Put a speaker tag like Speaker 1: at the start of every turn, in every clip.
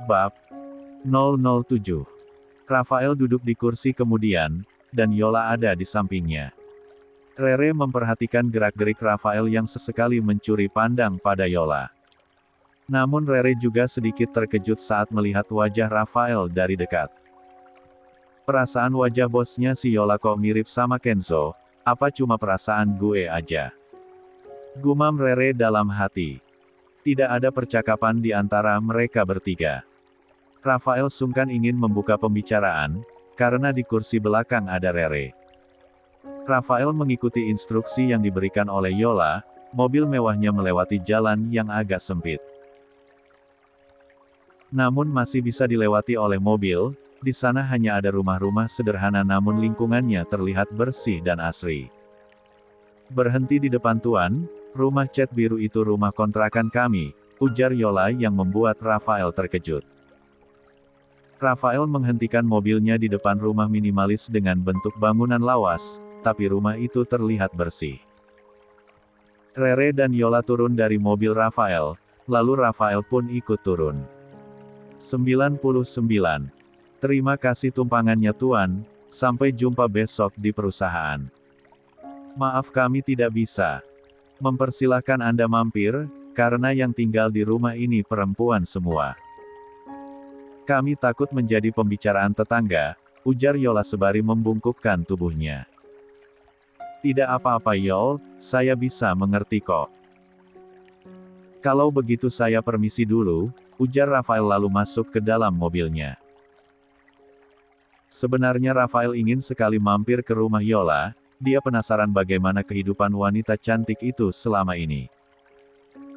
Speaker 1: Bab 007. Rafael duduk di kursi kemudian, dan Yola ada di sampingnya. Rere memperhatikan gerak-gerik Rafael yang sesekali mencuri pandang pada Yola. Namun Rere juga sedikit terkejut saat melihat wajah Rafael dari dekat. Perasaan wajah bosnya si Yola kok mirip sama Kenzo, apa cuma perasaan gue aja? Gumam Rere dalam hati. Tidak ada percakapan di antara mereka bertiga. Rafael sungkan ingin membuka pembicaraan, karena di kursi belakang ada Rere. Rafael mengikuti instruksi yang diberikan oleh Yola, mobil mewahnya melewati jalan yang agak sempit. Namun masih bisa dilewati oleh mobil, di sana hanya ada rumah-rumah sederhana namun lingkungannya terlihat bersih dan asri. Berhenti di depan tuan, rumah cat biru itu rumah kontrakan kami, ujar Yola yang membuat Rafael terkejut. Rafael menghentikan mobilnya di depan rumah minimalis dengan bentuk bangunan lawas, tapi rumah itu terlihat bersih. Rere dan Yola turun dari mobil Rafael, lalu Rafael pun ikut turun. 99. Terima kasih tumpangannya tuan, sampai jumpa besok di perusahaan. Maaf kami tidak bisa mempersilahkan Anda mampir, karena yang tinggal di rumah ini perempuan semua. Kami takut menjadi pembicaraan tetangga, ujar Yola sebari membungkukkan tubuhnya. Tidak apa-apa Yol, saya bisa mengerti kok. Kalau begitu saya permisi dulu, ujar Rafael lalu masuk ke dalam mobilnya. Sebenarnya Rafael ingin sekali mampir ke rumah Yola, dia penasaran bagaimana kehidupan wanita cantik itu selama ini.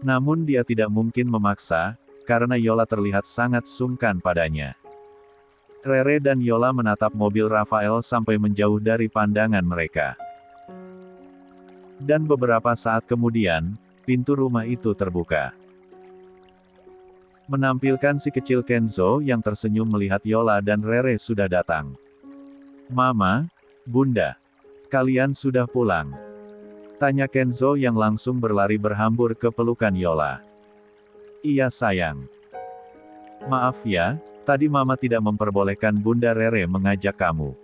Speaker 1: Namun dia tidak mungkin memaksa, karena Yola terlihat sangat sungkan padanya. Rere dan Yola menatap mobil Rafael sampai menjauh dari pandangan mereka. Dan beberapa saat kemudian, pintu rumah itu terbuka. Menampilkan si kecil Kenzo yang tersenyum melihat Yola dan Rere sudah datang. Mama, Bunda, kalian sudah pulang? Tanya Kenzo yang langsung berlari berhambur ke pelukan Yola. Iya sayang. Maaf ya, tadi Mama tidak memperbolehkan Bunda Rere mengajak kamu.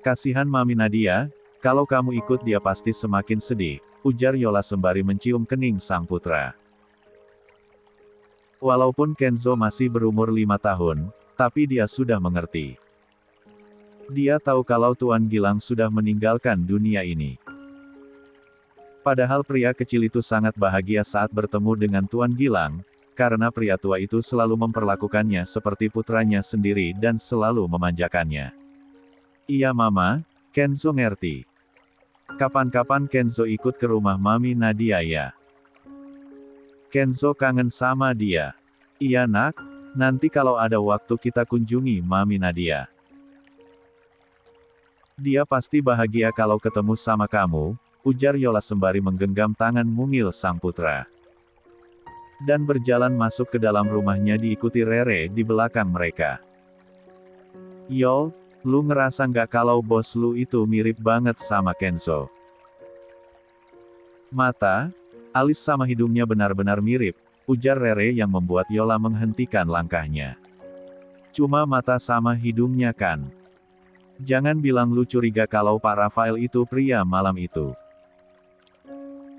Speaker 1: Kasihan Mami Nadia, kalau kamu ikut dia pasti semakin sedih, ujar Yola sembari mencium kening sang putra. Walaupun Kenzo masih berumur 5 tahun, tapi dia sudah mengerti. Dia tahu kalau Tuan Gilang sudah meninggalkan dunia ini. Padahal pria kecil itu sangat bahagia saat bertemu dengan Tuan Gilang, karena pria tua itu selalu memperlakukannya seperti putranya sendiri dan selalu memanjakannya. Iya Mama, Kenzo ngerti. Kapan-kapan Kenzo ikut ke rumah Mami Nadia ya. Kenzo kangen sama dia. Iya nak, nanti kalau ada waktu kita kunjungi Mami Nadia. Dia pasti bahagia kalau ketemu sama kamu, ujar Yola sembari menggenggam tangan mungil sang putra. Dan berjalan masuk ke dalam rumahnya diikuti Rere di belakang mereka. Yol, lu ngerasa nggak kalau bos lu itu mirip banget sama Kenzo? Mata, alis sama hidungnya benar-benar mirip, ujar Rere yang membuat Yola menghentikan langkahnya. Cuma mata sama hidungnya kan? Jangan bilang lu curiga kalau Pak Rafael itu pria malam itu.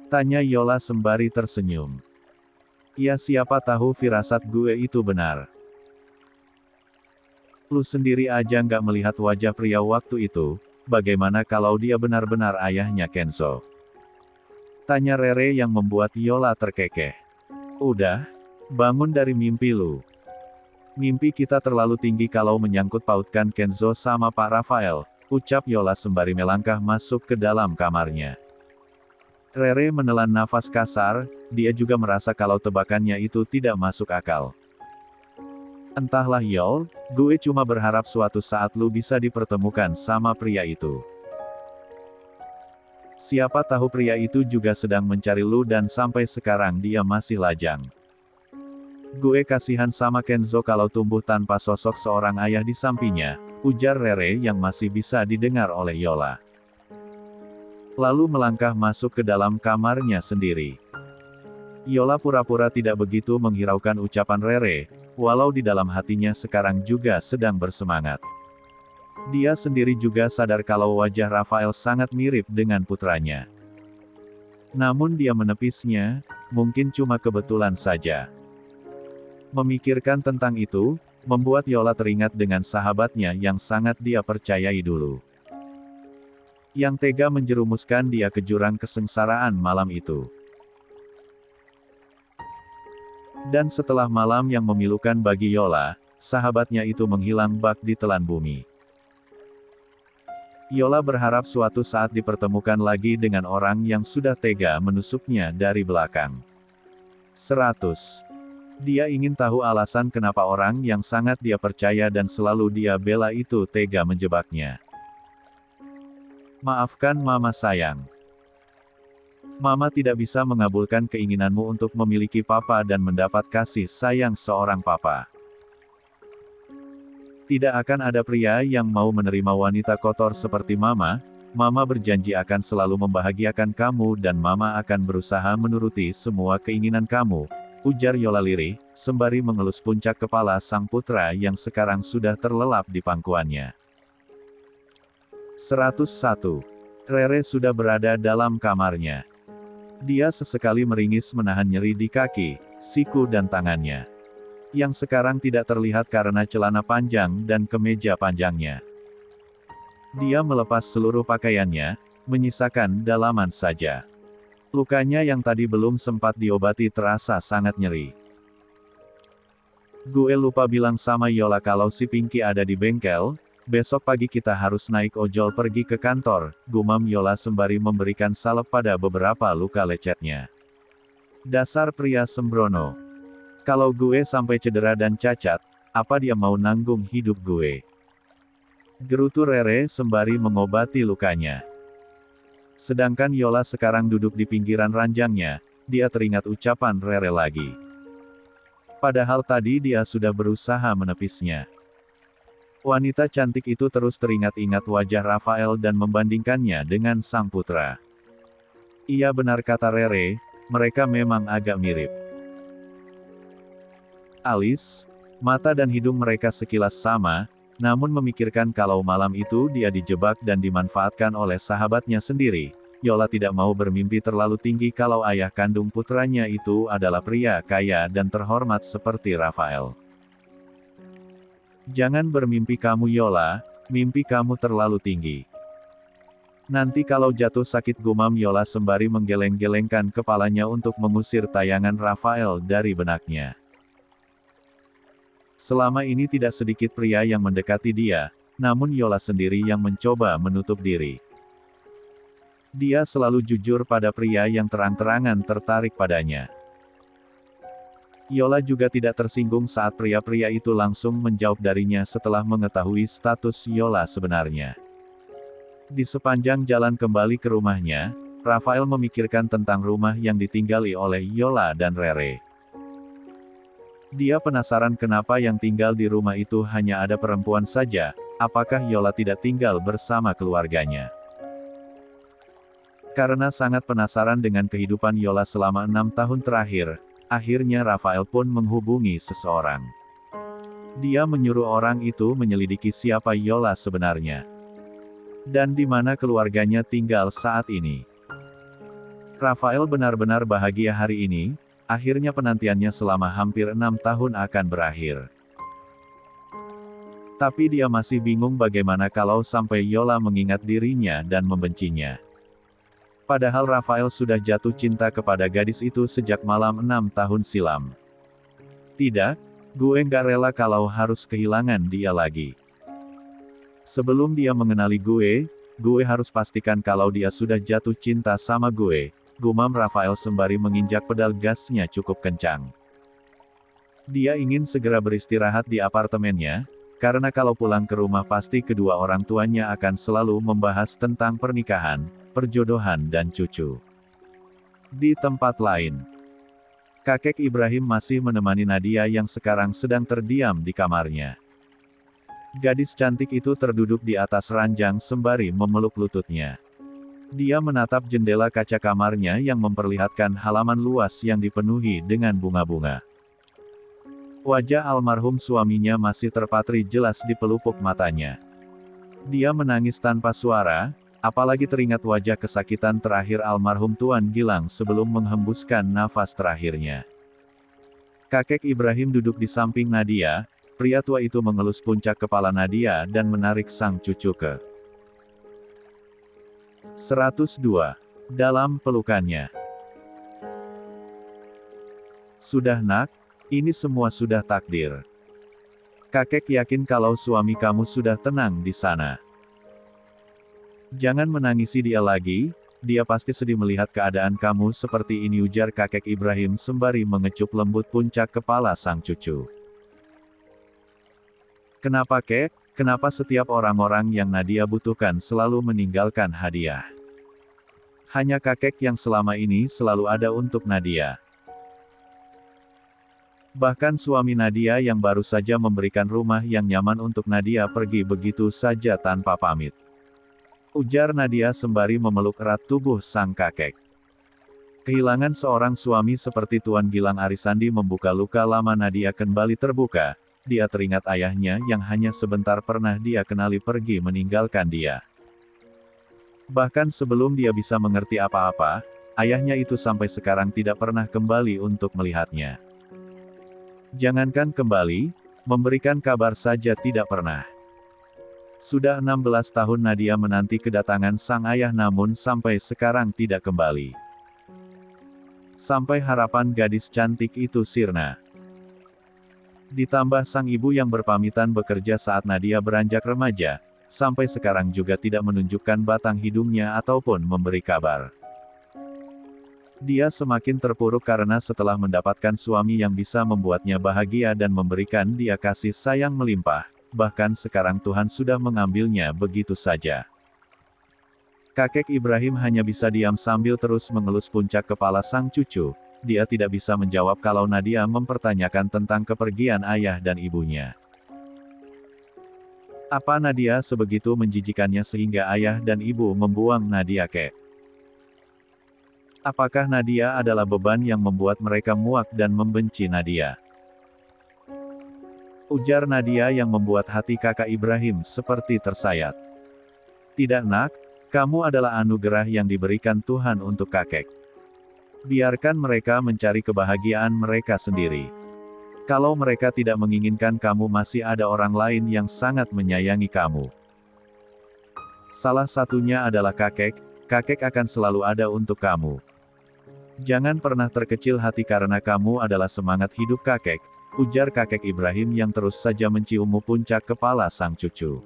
Speaker 1: Tanya Yola sembari tersenyum. Ya siapa tahu firasat gue itu benar. Lu sendiri aja nggak melihat wajah pria waktu itu, bagaimana kalau dia benar-benar ayahnya Kenzo? Tanya Rere yang membuat Yola terkekeh. Udah, bangun dari mimpi lu. Mimpi kita terlalu tinggi kalau menyangkut pautkan Kenzo sama Pak Rafael, ucap Yola sembari melangkah masuk ke dalam kamarnya. Rere menelan nafas kasar, dia juga merasa kalau tebakannya itu tidak masuk akal. Entahlah Yol, gue cuma berharap suatu saat lu bisa dipertemukan sama pria itu. Siapa tahu pria itu juga sedang mencari lu dan sampai sekarang dia masih lajang. Gue kasihan sama Kenzo kalau tumbuh tanpa sosok seorang ayah di sampingnya, ujar Rere yang masih bisa didengar oleh Yola. Lalu melangkah masuk ke dalam kamarnya sendiri. Yola pura-pura tidak begitu menghiraukan ucapan Rere, walau di dalam hatinya sekarang juga sedang bersemangat. Dia sendiri juga sadar kalau wajah Rafael sangat mirip dengan putranya. Namun dia menepisnya, mungkin cuma kebetulan saja. Memikirkan tentang itu, membuat Yola teringat dengan sahabatnya yang sangat dia percayai dulu. Yang tega menjerumuskan dia ke jurang kesengsaraan malam itu. Dan setelah malam yang memilukan bagi Yola, sahabatnya itu menghilang bak di telan bumi. Yola berharap suatu saat dipertemukan lagi dengan orang yang sudah tega menusuknya dari belakang. 100. Dia ingin tahu alasan kenapa orang yang sangat dia percaya dan selalu dia bela itu tega menjebaknya. Maafkan Mama sayang. Mama tidak bisa mengabulkan keinginanmu untuk memiliki papa dan mendapat kasih sayang seorang papa. Tidak akan ada pria yang mau menerima wanita kotor seperti Mama. Mama berjanji akan selalu membahagiakan kamu dan Mama akan berusaha menuruti semua keinginan kamu, ujar Yola lirih, sembari mengelus puncak kepala sang putra yang sekarang sudah terlelap di pangkuannya. 101. Rere sudah berada dalam kamarnya. Dia sesekali meringis menahan nyeri di kaki, siku dan tangannya. Yang sekarang tidak terlihat karena celana panjang dan kemeja panjangnya. Dia melepas seluruh pakaiannya, menyisakan dalaman saja. Lukanya yang tadi belum sempat diobati terasa sangat nyeri. Gue lupa bilang sama Yola kalau si Pinky ada di bengkel. Besok pagi kita harus naik ojol pergi ke kantor, gumam Yola sembari memberikan salep pada beberapa luka lecetnya. Dasar pria sembrono. Kalau gue sampai cedera dan cacat, apa dia mau nanggung hidup gue? Gerutu Rere sembari mengobati lukanya. Sedangkan Yola sekarang duduk di pinggiran ranjangnya, dia teringat ucapan Rere lagi. Padahal tadi dia sudah berusaha menepisnya. Wanita cantik itu terus teringat-ingat wajah Rafael dan membandingkannya dengan sang putra. Iya benar kata Rere, mereka memang agak mirip. Alis, mata dan hidung mereka sekilas sama, namun memikirkan kalau malam itu dia dijebak dan dimanfaatkan oleh sahabatnya sendiri, Yola tidak mau bermimpi terlalu tinggi kalau ayah kandung putranya itu adalah pria kaya dan terhormat seperti Rafael. Jangan bermimpi kamu Yola, mimpi kamu terlalu tinggi. Nanti kalau jatuh sakit gumam Yola sembari menggeleng-gelengkan kepalanya untuk mengusir tayangan Rafael dari benaknya. Selama ini tidak sedikit pria yang mendekati dia, namun Yola sendiri yang mencoba menutup diri. Dia selalu jujur pada pria yang terang-terangan tertarik padanya. Yola juga tidak tersinggung saat pria-pria itu langsung menjauh darinya setelah mengetahui status Yola sebenarnya. Di sepanjang jalan kembali ke rumahnya, Rafael memikirkan tentang rumah yang ditinggali oleh Yola dan Rere. Dia penasaran kenapa yang tinggal di rumah itu hanya ada perempuan saja, apakah Yola tidak tinggal bersama keluarganya? Karena sangat penasaran dengan kehidupan Yola selama 6 tahun terakhir, akhirnya Rafael pun menghubungi seseorang. Dia menyuruh orang itu menyelidiki siapa Yola sebenarnya. Dan di mana keluarganya tinggal saat ini. Rafael benar-benar bahagia hari ini, akhirnya penantiannya selama hampir 6 tahun akan berakhir. Tapi dia masih bingung bagaimana kalau sampai Yola mengingat dirinya dan membencinya. Padahal Rafael sudah jatuh cinta kepada gadis itu sejak malam 6 tahun silam. Tidak, gue nggak rela kalau harus kehilangan dia lagi. Sebelum dia mengenali gue harus pastikan kalau dia sudah jatuh cinta sama gue, gumam Rafael sembari menginjak pedal gasnya cukup kencang. Dia ingin segera beristirahat di apartemennya, karena kalau pulang ke rumah pasti kedua orang tuanya akan selalu membahas tentang pernikahan, perjodohan dan cucu. Di tempat lain, kakek Ibrahim masih menemani Nadia yang sekarang sedang terdiam di kamarnya. Gadis cantik itu terduduk di atas ranjang sembari memeluk lututnya. Dia menatap jendela kaca kamarnya yang memperlihatkan halaman luas yang dipenuhi dengan bunga-bunga. Wajah almarhum suaminya masih terpatri jelas di pelupuk matanya. Dia menangis tanpa suara, apalagi teringat wajah kesakitan terakhir almarhum Tuan Gilang sebelum menghembuskan nafas terakhirnya. Kakek Ibrahim duduk di samping Nadia, pria tua itu mengelus puncak kepala Nadia dan menarik sang cucu ke 102. Dalam pelukannya. Sudah nak, ini semua sudah takdir. Kakek yakin kalau suami kamu sudah tenang di sana. Jangan menangisi dia lagi, dia pasti sedih melihat keadaan kamu seperti ini, ujar kakek Ibrahim sembari mengecup lembut puncak kepala sang cucu. Kenapa kek? Kenapa setiap orang-orang yang Nadia butuhkan selalu meninggalkan hadiah? Hanya kakek yang selama ini selalu ada untuk Nadia. Bahkan suami Nadia yang baru saja memberikan rumah yang nyaman untuk Nadia pergi begitu saja tanpa pamit. Ujar Nadia sembari memeluk erat tubuh sang kakek. Kehilangan seorang suami seperti Tuan Gilang Arisandi membuka luka lama Nadia kembali terbuka. Dia teringat ayahnya yang hanya sebentar pernah dia kenali pergi meninggalkan dia. Bahkan sebelum dia bisa mengerti apa-apa, ayahnya itu sampai sekarang tidak pernah kembali untuk melihatnya. Jangankan kembali, memberikan kabar saja tidak pernah. Sudah 16 tahun Nadia menanti kedatangan sang ayah namun sampai sekarang tidak kembali. Sampai harapan gadis cantik itu sirna. Ditambah sang ibu yang berpamitan bekerja saat Nadia beranjak remaja, sampai sekarang juga tidak menunjukkan batang hidungnya ataupun memberi kabar. Dia semakin terpuruk karena setelah mendapatkan suami yang bisa membuatnya bahagia dan memberikan dia kasih sayang melimpah, bahkan sekarang Tuhan sudah mengambilnya begitu saja. Kakek Ibrahim hanya bisa diam sambil terus mengelus puncak kepala sang cucu. Dia tidak bisa menjawab kalau Nadia mempertanyakan tentang kepergian ayah dan ibunya. Apa Nadia sebegitu menjijikannya sehingga ayah dan ibu membuang Nadia kek? Apakah Nadia adalah beban yang membuat mereka muak dan membenci Nadia? Ujar Nadia yang membuat hati kakak Ibrahim seperti tersayat. Tidak nak, kamu adalah anugerah yang diberikan Tuhan untuk kakek. Biarkan mereka mencari kebahagiaan mereka sendiri. Kalau mereka tidak menginginkan kamu, masih ada orang lain yang sangat menyayangi kamu. Salah satunya adalah kakek, kakek akan selalu ada untuk kamu. Jangan pernah terkecil hati karena kamu adalah semangat hidup kakek, ujar kakek Ibrahim yang terus saja mencium puncak kepala sang cucu.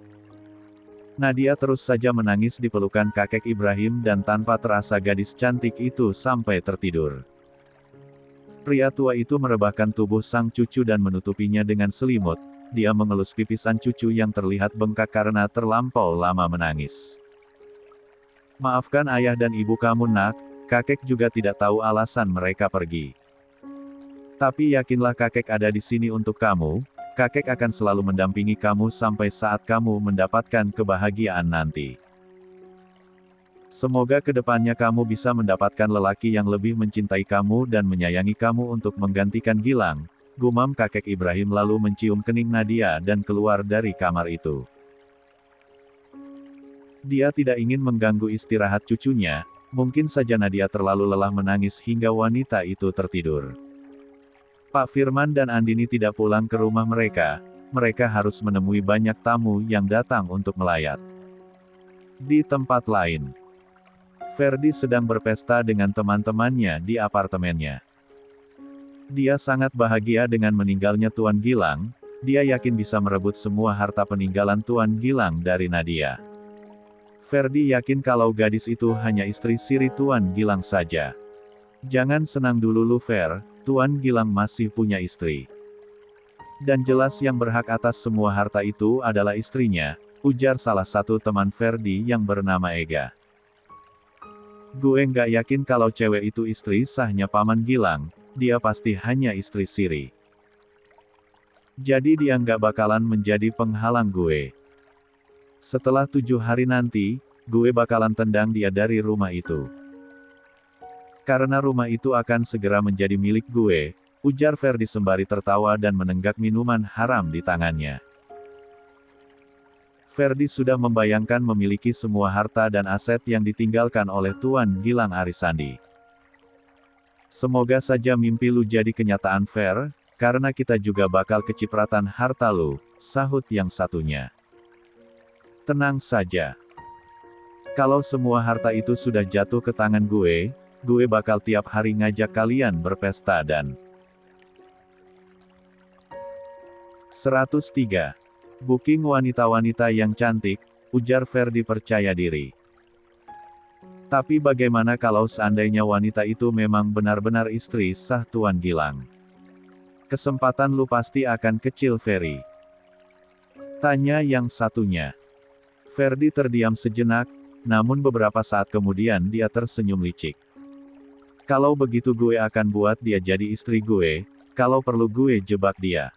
Speaker 1: Nadia terus saja menangis di pelukan kakek Ibrahim dan tanpa terasa gadis cantik itu sampai tertidur. Pria tua itu merebahkan tubuh sang cucu dan menutupinya dengan selimut. Dia mengelus pipi sang cucu yang terlihat bengkak karena terlampau lama menangis. Maafkan ayah dan ibu kamu nak, kakek juga tidak tahu alasan mereka pergi. Tapi yakinlah kakek ada di sini untuk kamu, kakek akan selalu mendampingi kamu sampai saat kamu mendapatkan kebahagiaan nanti. Semoga kedepannya kamu bisa mendapatkan lelaki yang lebih mencintai kamu dan menyayangi kamu untuk menggantikan Gilang, gumam kakek Ibrahim lalu mencium kening Nadia dan keluar dari kamar itu. Dia tidak ingin mengganggu istirahat cucunya. Mungkin saja Nadia terlalu lelah menangis hingga wanita itu tertidur. Pak Firman dan Andini tidak pulang ke rumah mereka. Mereka harus menemui banyak tamu yang datang untuk melayat. Di tempat lain, Ferdi sedang berpesta dengan teman-temannya di apartemennya. Dia sangat bahagia dengan meninggalnya Tuan Gilang. Dia yakin bisa merebut semua harta peninggalan Tuan Gilang dari Nadia. Ferdi yakin kalau gadis itu hanya istri siri Tuan Gilang saja. Jangan senang dulu lu Fer, Tuan Gilang masih punya istri. Dan jelas yang berhak atas semua harta itu adalah istrinya, ujar salah satu teman Ferdi yang bernama Ega. Gue nggak yakin kalau cewek itu istri sahnya Paman Gilang, dia pasti hanya istri siri. Jadi dia nggak bakalan menjadi penghalang gue. Setelah 7 hari nanti, gue bakalan tendang dia dari rumah itu. Karena rumah itu akan segera menjadi milik gue, ujar Ferdi sembari tertawa dan menenggak minuman haram di tangannya. Ferdi sudah membayangkan memiliki semua harta dan aset yang ditinggalkan oleh Tuan Gilang Arisandi. Semoga saja mimpi lu jadi kenyataan, Fer, karena kita juga bakal kecipratan harta lu, sahut yang satunya. Tenang saja. Kalau semua harta itu sudah jatuh ke tangan gue bakal tiap hari ngajak kalian berpesta dan 103. Booking wanita-wanita yang cantik, ujar Ferdi percaya diri. Tapi bagaimana kalau seandainya wanita itu memang benar-benar istri sah Tuan Gilang? Kesempatan lu pasti akan kecil, Ferry. Tanya yang satunya. Ferdi terdiam sejenak, namun beberapa saat kemudian dia tersenyum licik. Kalau begitu gue akan buat dia jadi istri gue, kalau perlu gue jebak dia.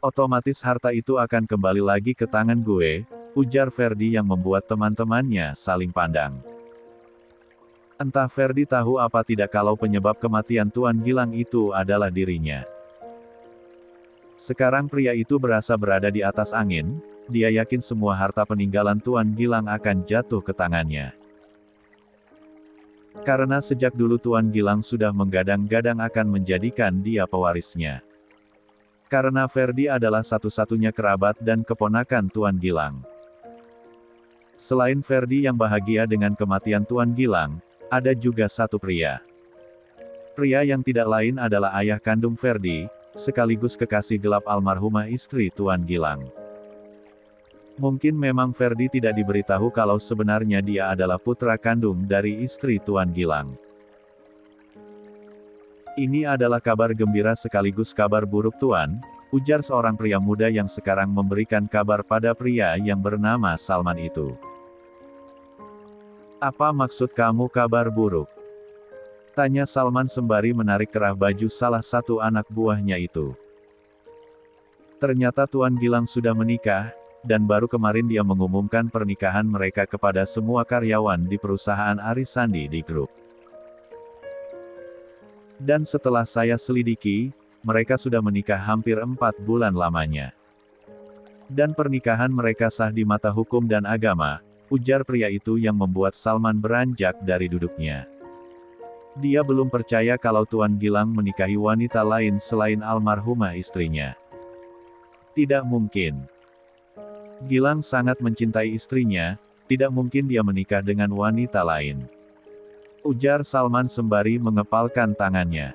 Speaker 1: Otomatis harta itu akan kembali lagi ke tangan gue, ujar Ferdi yang membuat teman-temannya saling pandang. Entah Ferdi tahu apa tidak kalau penyebab kematian Tuan Gilang itu adalah dirinya. Sekarang pria itu berasa berada di atas angin, dia yakin semua harta peninggalan Tuan Gilang akan jatuh ke tangannya. Karena sejak dulu Tuan Gilang sudah menggadang-gadang akan menjadikan dia pewarisnya. Karena Ferdi adalah satu-satunya kerabat dan keponakan Tuan Gilang. Selain Ferdi yang bahagia dengan kematian Tuan Gilang, ada juga satu pria. Pria yang tidak lain adalah ayah kandung Ferdi, sekaligus kekasih gelap almarhumah istri Tuan Gilang. Mungkin memang Ferdi tidak diberitahu kalau sebenarnya dia adalah putra kandung dari istri Tuan Gilang. Ini adalah kabar gembira sekaligus kabar buruk Tuan, ujar seorang pria muda yang sekarang memberikan kabar pada pria yang bernama Salman itu. Apa maksud kamu kabar buruk? Tanya Salman sembari menarik kerah baju salah satu anak buahnya itu. Ternyata Tuan Gilang sudah menikah, dan baru kemarin dia mengumumkan pernikahan mereka kepada semua karyawan di perusahaan Arisandi di grup. Dan setelah saya selidiki, mereka sudah menikah hampir 4 bulan lamanya. Dan pernikahan mereka sah di mata hukum dan agama, ujar pria itu yang membuat Salman beranjak dari duduknya. Dia belum percaya kalau Tuan Gilang menikahi wanita lain selain almarhumah istrinya. Tidak mungkin. Gilang sangat mencintai istrinya, tidak mungkin dia menikah dengan wanita lain. Ujar Salman sembari mengepalkan tangannya.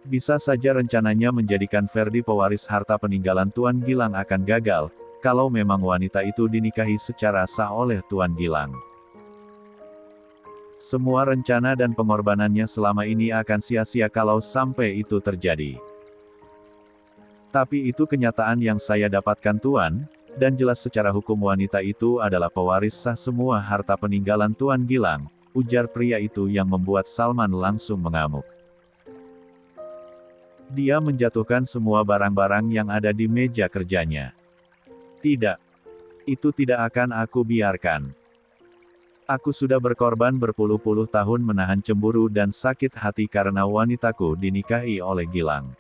Speaker 1: Bisa saja rencananya menjadikan Ferdi pewaris harta peninggalan Tuan Gilang akan gagal, kalau memang wanita itu dinikahi secara sah oleh Tuan Gilang. Semua rencana dan pengorbanannya selama ini akan sia-sia kalau sampai itu terjadi. Tapi itu kenyataan yang saya dapatkan Tuan, dan jelas secara hukum wanita itu adalah pewaris sah semua harta peninggalan Tuan Gilang, ujar pria itu yang membuat Salman langsung mengamuk. Dia menjatuhkan semua barang-barang yang ada di meja kerjanya. Tidak. Itu tidak akan aku biarkan. Aku sudah berkorban berpuluh-puluh tahun menahan cemburu dan sakit hati karena wanitaku dinikahi oleh Gilang.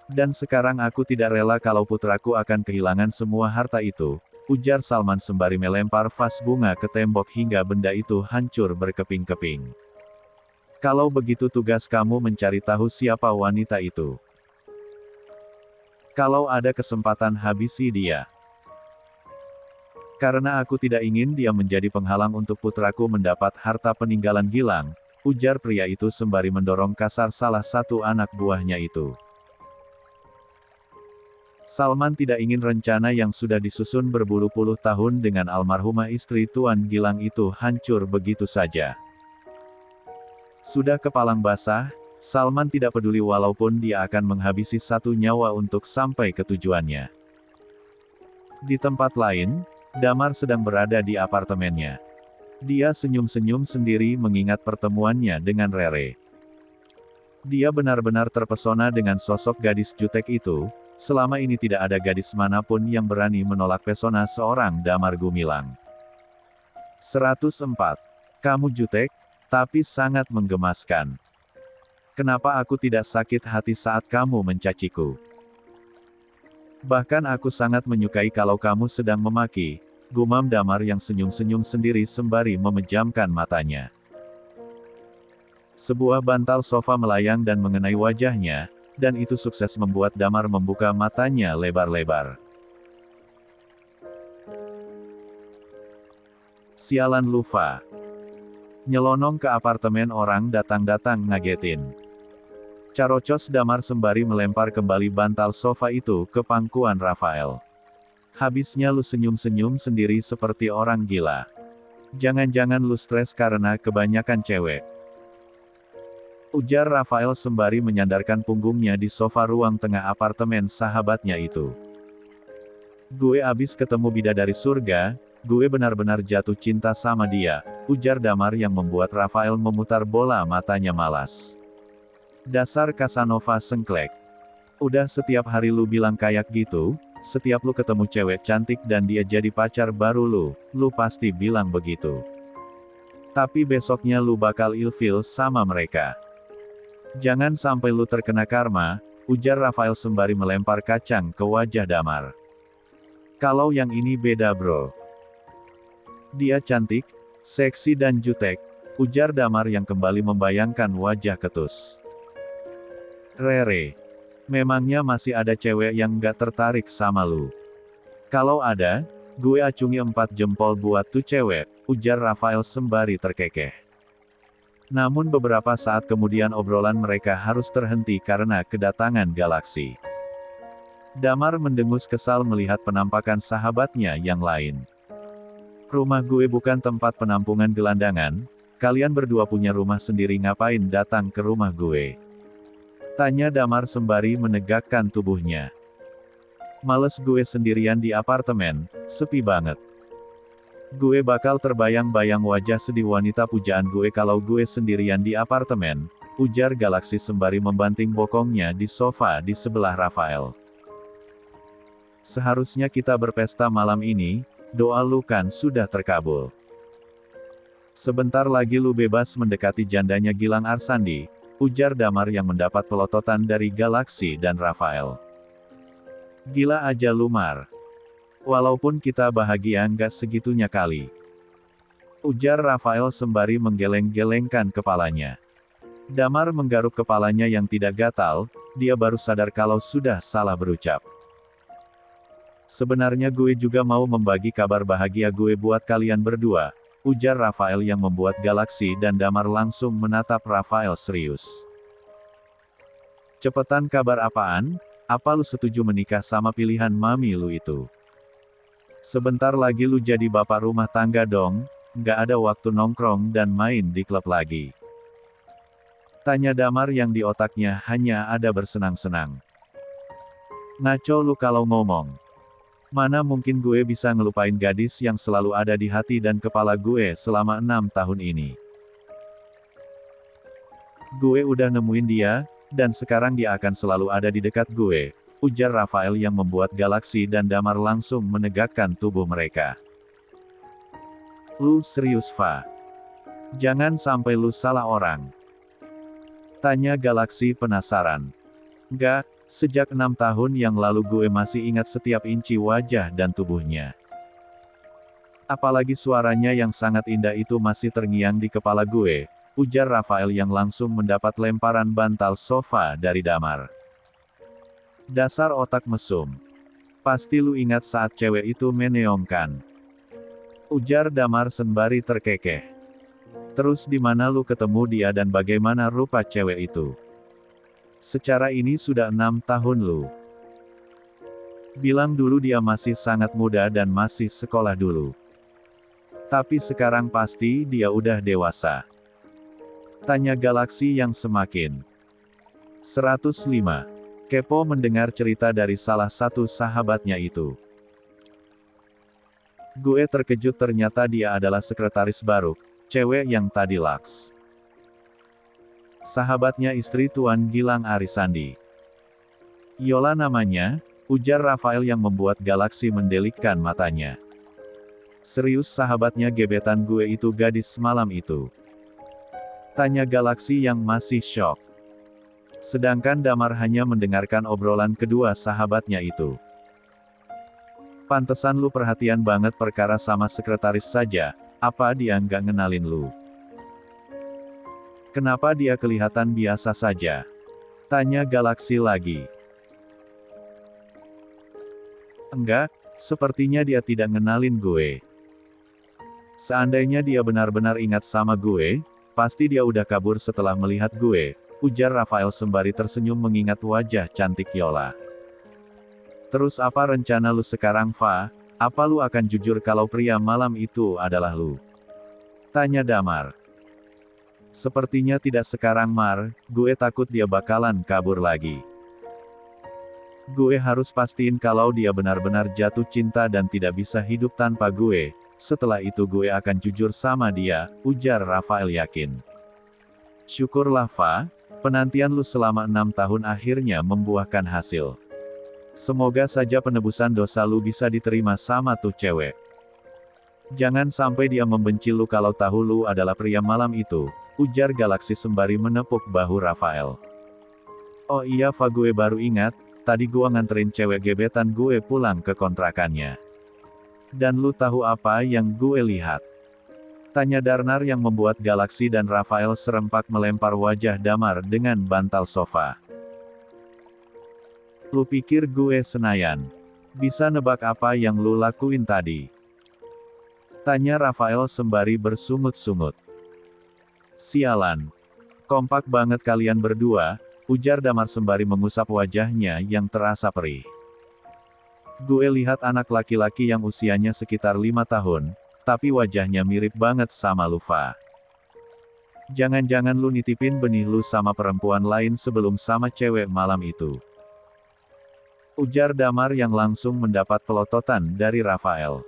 Speaker 1: Dan sekarang aku tidak rela kalau putraku akan kehilangan semua harta itu, ujar Salman sembari melempar vas bunga ke tembok hingga benda itu hancur berkeping-keping. Kalau begitu tugas kamu mencari tahu siapa wanita itu. Kalau ada kesempatan habisi dia. Karena aku tidak ingin dia menjadi penghalang untuk putraku mendapat harta peninggalan Gilang, ujar pria itu sembari mendorong kasar salah satu anak buahnya itu. Salman tidak ingin rencana yang sudah disusun berpuluh-puluh tahun dengan almarhumah istri Tuan Gilang itu hancur begitu saja. Sudah kepalang basah, Salman tidak peduli walaupun dia akan menghabisi satu nyawa untuk sampai ke tujuannya. Di tempat lain, Damar sedang berada di apartemennya. Dia senyum-senyum sendiri mengingat pertemuannya dengan Rere. Dia benar-benar terpesona dengan sosok gadis jutek itu. Selama ini tidak ada gadis manapun yang berani menolak pesona seorang Damar Gumilang. 104. Kamu jutek, tapi sangat menggemaskan. Kenapa aku tidak sakit hati saat kamu mencaciku? Bahkan aku sangat menyukai kalau kamu sedang memaki, gumam Damar yang senyum-senyum sendiri sembari memejamkan matanya. Sebuah bantal sofa melayang dan mengenai wajahnya, dan itu sukses membuat Damar membuka matanya lebar-lebar. Sialan Lufa. Nyelonong ke apartemen orang datang-datang ngagetin. Carocos Damar sembari melempar kembali bantal sofa itu ke pangkuan Rafael. Habisnya lu senyum-senyum sendiri seperti orang gila. Jangan-jangan lu stres karena kebanyakan cewek. Ujar Rafael sembari menyandarkan punggungnya di sofa ruang tengah apartemen sahabatnya itu. Gue abis ketemu bidadari surga, gue benar-benar jatuh cinta sama dia, ujar Damar yang membuat Rafael memutar bola matanya malas. Dasar Casanova sengklek. Udah setiap hari lu bilang kayak gitu, setiap lu ketemu cewek cantik dan dia jadi pacar baru lu pasti bilang begitu. Tapi besoknya lu bakal ilfil sama mereka. Jangan sampai lu terkena karma, ujar Rafael sembari melempar kacang ke wajah Damar. Kalau yang ini beda bro. Dia cantik, seksi dan jutek, ujar Damar yang kembali membayangkan wajah ketus. Rere. Memangnya masih ada cewek yang gak tertarik sama lu? Kalau ada, gue acungi 4 jempol buat tuh cewek, ujar Rafael sembari terkekeh. Namun beberapa saat kemudian obrolan mereka harus terhenti karena kedatangan Galaksi. Damar mendengus kesal melihat penampakan sahabatnya yang lain. Rumah gue bukan tempat penampungan gelandangan, kalian berdua punya rumah sendiri ngapain datang ke rumah gue? Tanya Damar sembari menegakkan tubuhnya. Males gue sendirian di apartemen, sepi banget. Gue bakal terbayang-bayang wajah sedih wanita pujaan gue kalau gue sendirian di apartemen, ujar Galaksi sembari membanting bokongnya di sofa di sebelah Rafael. Seharusnya kita berpesta malam ini, doa lu kan sudah terkabul. Sebentar lagi lu bebas mendekati jandanya Gilang Arsandi, ujar Damar yang mendapat pelototan dari Galaksi dan Rafael. Gila aja lu Mar. Walaupun kita bahagia nggak segitunya kali. Ujar Rafael sembari menggeleng-gelengkan kepalanya. Damar menggaruk kepalanya yang tidak gatal, dia baru sadar kalau sudah salah berucap. Sebenarnya gue juga mau membagi kabar bahagia gue buat kalian berdua, ujar Rafael yang membuat Galaksi dan Damar langsung menatap Rafael serius. Cepetan kabar apaan? Apa lu setuju menikah sama pilihan mami lu itu? Sebentar lagi lu jadi bapak rumah tangga dong, nggak ada waktu nongkrong dan main di klub lagi. Tanya Damar yang di otaknya hanya ada bersenang-senang. Ngaco lu kalau ngomong. Mana mungkin gue bisa ngelupain gadis yang selalu ada di hati dan kepala gue selama 6 tahun ini. Gue udah nemuin dia, dan sekarang dia akan selalu ada di dekat gue, ujar Rafael yang membuat Galaksi dan Damar langsung menegakkan tubuh mereka. Lu serius Fa? Jangan sampai lu salah orang. Tanya Galaksi penasaran. Enggak. Sejak 6 tahun yang lalu gue masih ingat setiap inci wajah dan tubuhnya. Apalagi suaranya yang sangat indah itu masih terngiang di kepala gue, ujar Rafael yang langsung mendapat lemparan bantal sofa dari Damar. Dasar otak mesum. Pasti lu ingat saat cewek itu meneongkan. Ujar Damar sembari terkekeh. Terus di mana lu ketemu dia dan bagaimana rupa cewek itu? Secara ini sudah 6 tahun lu. Bilang dulu dia masih sangat muda dan masih sekolah dulu. Tapi sekarang pasti dia udah dewasa. Tanya Galaksi yang semakin 105. Kepo mendengar cerita dari salah satu sahabatnya itu. Gue terkejut ternyata dia adalah sekretaris baru, cewek yang tadi Laks. Sahabatnya istri Tuan Gilang Arisandi. Yola namanya, ujar Rafael yang membuat Galaksi mendelikkan matanya. Serius sahabatnya gebetan gue itu gadis malam itu? Tanya Galaksi yang masih syok. Sedangkan Damar hanya mendengarkan obrolan kedua sahabatnya itu. Pantesan lu perhatian banget perkara sama sekretaris saja, apa dia nggak ngenalin lu? Kenapa dia kelihatan biasa saja? Tanya Galaksi lagi. Enggak, sepertinya dia tidak ngenalin gue. Seandainya dia benar-benar ingat sama gue, pasti dia udah kabur setelah melihat gue, ujar Rafael sembari tersenyum mengingat wajah cantik Yola. Terus apa rencana lu sekarang, Fa? Apa lu akan jujur kalau pria malam itu adalah lu? Tanya Damar. Sepertinya tidak sekarang, Mar, gue takut dia bakalan kabur lagi. Gue harus pastiin kalau dia benar-benar jatuh cinta dan tidak bisa hidup tanpa gue. Setelah itu gue akan jujur sama dia, ujar Rafael yakin. Syukurlah, Fa, penantian lu selama 6 tahun akhirnya membuahkan hasil. Semoga saja penebusan dosa lu bisa diterima sama tuh cewek. Jangan sampai dia membenci lu kalau tahu lu adalah pria malam itu, ujar Galaksi sembari menepuk bahu Rafael. Oh iya, Fa, gue baru ingat, tadi gua nganterin cewek gebetan gue pulang ke kontrakannya. Dan lu tahu apa yang gue lihat? Tanya Darnar yang membuat Galaksi dan Rafael serempak melempar wajah Damar dengan bantal sofa. Lu pikir gue Senayan? Bisa nebak apa yang lu lakuin tadi? Tanya Rafael sembari bersungut-sungut. Sialan. Kompak banget kalian berdua, ujar Damar sembari mengusap wajahnya yang terasa perih. Gue lihat anak laki-laki yang usianya sekitar 5 tahun, tapi wajahnya mirip banget sama Lufa. Jangan-jangan lu nitipin benih lu sama perempuan lain sebelum sama cewek malam itu. Ujar Damar yang langsung mendapat pelototan dari Rafael.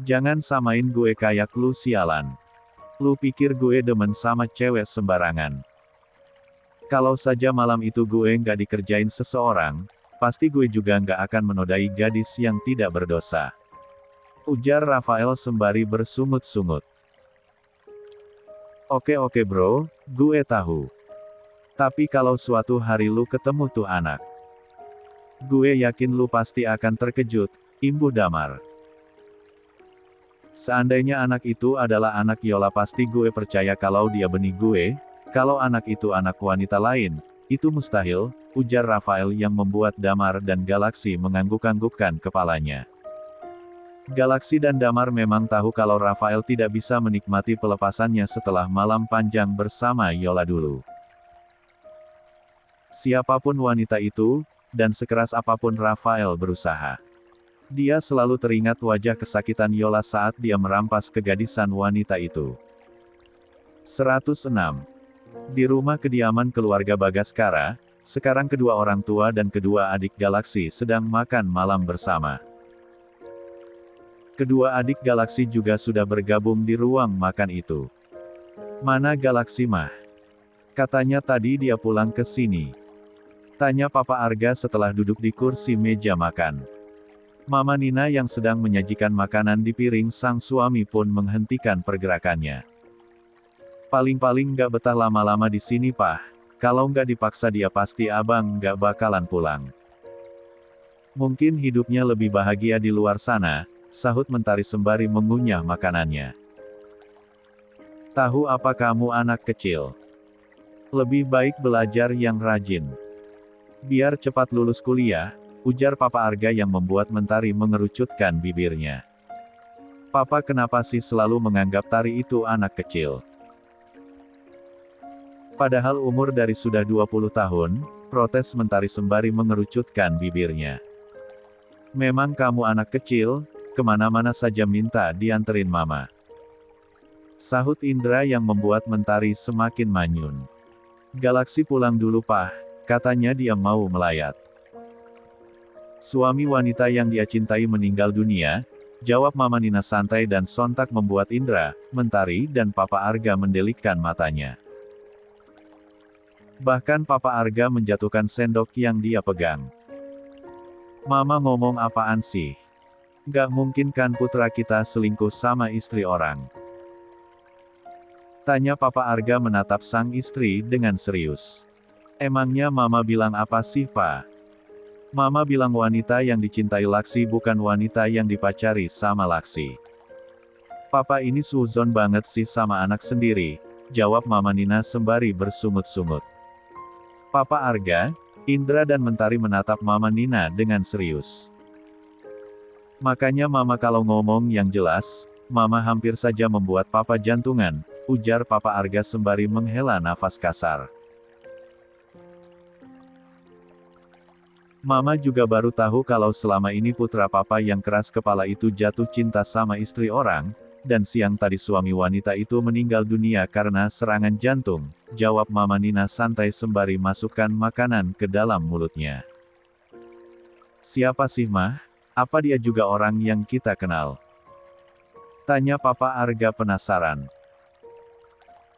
Speaker 1: Jangan samain gue kayak lu, sialan. Lu pikir gue demen sama cewek sembarangan? Kalau saja malam itu gue nggak dikerjain seseorang, pasti gue juga nggak akan menodai gadis yang tidak berdosa. Ujar Rafael sembari bersungut-sungut. Oke bro, gue tahu. Tapi kalau suatu hari lu ketemu tuh anak, gue yakin lu pasti akan terkejut, imbuh Damar. Seandainya anak itu adalah anak Yola, pasti gue percaya kalau dia benih gue. Kalau anak itu anak wanita lain, itu mustahil, ujar Rafael yang membuat Damar dan Galaksi mengangguk-anggukkan kepalanya. Galaksi dan Damar memang tahu kalau Rafael tidak bisa menikmati pelepasannya setelah malam panjang bersama Yola dulu. Siapapun wanita itu, dan sekeras apapun Rafael berusaha, dia selalu teringat wajah kesakitan Yola saat dia merampas kegadisan wanita itu. 106. Di rumah kediaman keluarga Bagaskara, sekarang kedua orang tua dan kedua adik Galaksi sedang makan malam bersama. Kedua adik Galaksi juga sudah bergabung di ruang makan itu. Mana Galaksi mah? Katanya tadi dia pulang ke sini. Tanya Papa Arga setelah duduk di kursi meja makan. Mama Nina yang sedang menyajikan makanan di piring sang suami pun menghentikan pergerakannya. Paling-paling nggak betah lama-lama di sini, Pak. Kalau nggak dipaksa dia pasti abang nggak bakalan pulang. Mungkin hidupnya lebih bahagia di luar sana, sahut Mentari sembari mengunyah makanannya. Tahu apa kamu anak kecil? Lebih baik belajar yang rajin. Biar cepat lulus kuliah, ujar Papa Arga yang membuat Mentari mengerucutkan bibirnya. Papa kenapa sih selalu menganggap Tari itu anak kecil? Padahal umur dari sudah 20 tahun, protes Mentari sembari mengerucutkan bibirnya. Memang kamu anak kecil, kemana-mana saja minta dianterin mama. Sahut Indra yang membuat Mentari semakin manyun. Galaksi pulang dulu, Pak, katanya dia mau melayat. Suami wanita yang dia cintai meninggal dunia, jawab Mama Nina santai dan sontak membuat Indra, Mentari dan Papa Arga mendelikkan matanya. Bahkan Papa Arga menjatuhkan sendok yang dia pegang. Mama ngomong apaan sih? Gak mungkin kan putra kita selingkuh sama istri orang? Tanya Papa Arga menatap sang istri dengan serius. Emangnya Mama bilang apa sih, Pak? Mama bilang wanita yang dicintai Laksi bukan wanita yang dipacari sama Laksi. Papa ini suzon banget sih sama anak sendiri, jawab Mama Nina sembari bersungut-sungut. Papa Arga, Indra dan Mentari menatap Mama Nina dengan serius. Makanya Mama kalau ngomong yang jelas, Mama hampir saja membuat Papa jantungan, ujar Papa Arga sembari menghela nafas kasar. Mama juga baru tahu kalau selama ini putra Papa yang keras kepala itu jatuh cinta sama istri orang, dan siang tadi suami wanita itu meninggal dunia karena serangan jantung, jawab Mama Nina santai sembari masukkan makanan ke dalam mulutnya. Siapa sih, Mah? Apa dia juga orang yang kita kenal? Tanya Papa Arga penasaran.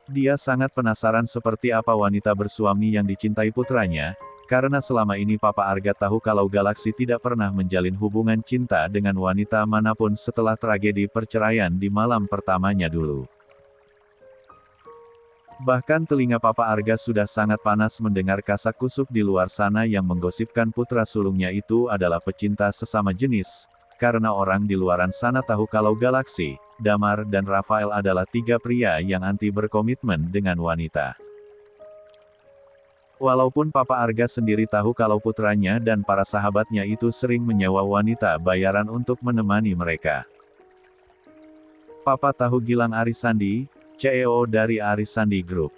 Speaker 1: Dia sangat penasaran seperti apa wanita bersuami yang dicintai putranya, karena selama ini Papa Arga tahu kalau Galaksi tidak pernah menjalin hubungan cinta dengan wanita manapun setelah tragedi perceraian di malam pertamanya dulu. Bahkan telinga Papa Arga sudah sangat panas mendengar kasak-kusuk di luar sana yang menggosipkan putra sulungnya itu adalah pecinta sesama jenis, karena orang di luaran sana tahu kalau Galaksi, Damar dan Rafael adalah 3 pria yang anti berkomitmen dengan wanita. Walaupun Papa Arga sendiri tahu kalau putranya dan para sahabatnya itu sering menyewa wanita bayaran untuk menemani mereka. Papa tahu Gilang Arisandi, CEO dari Arisandi Group.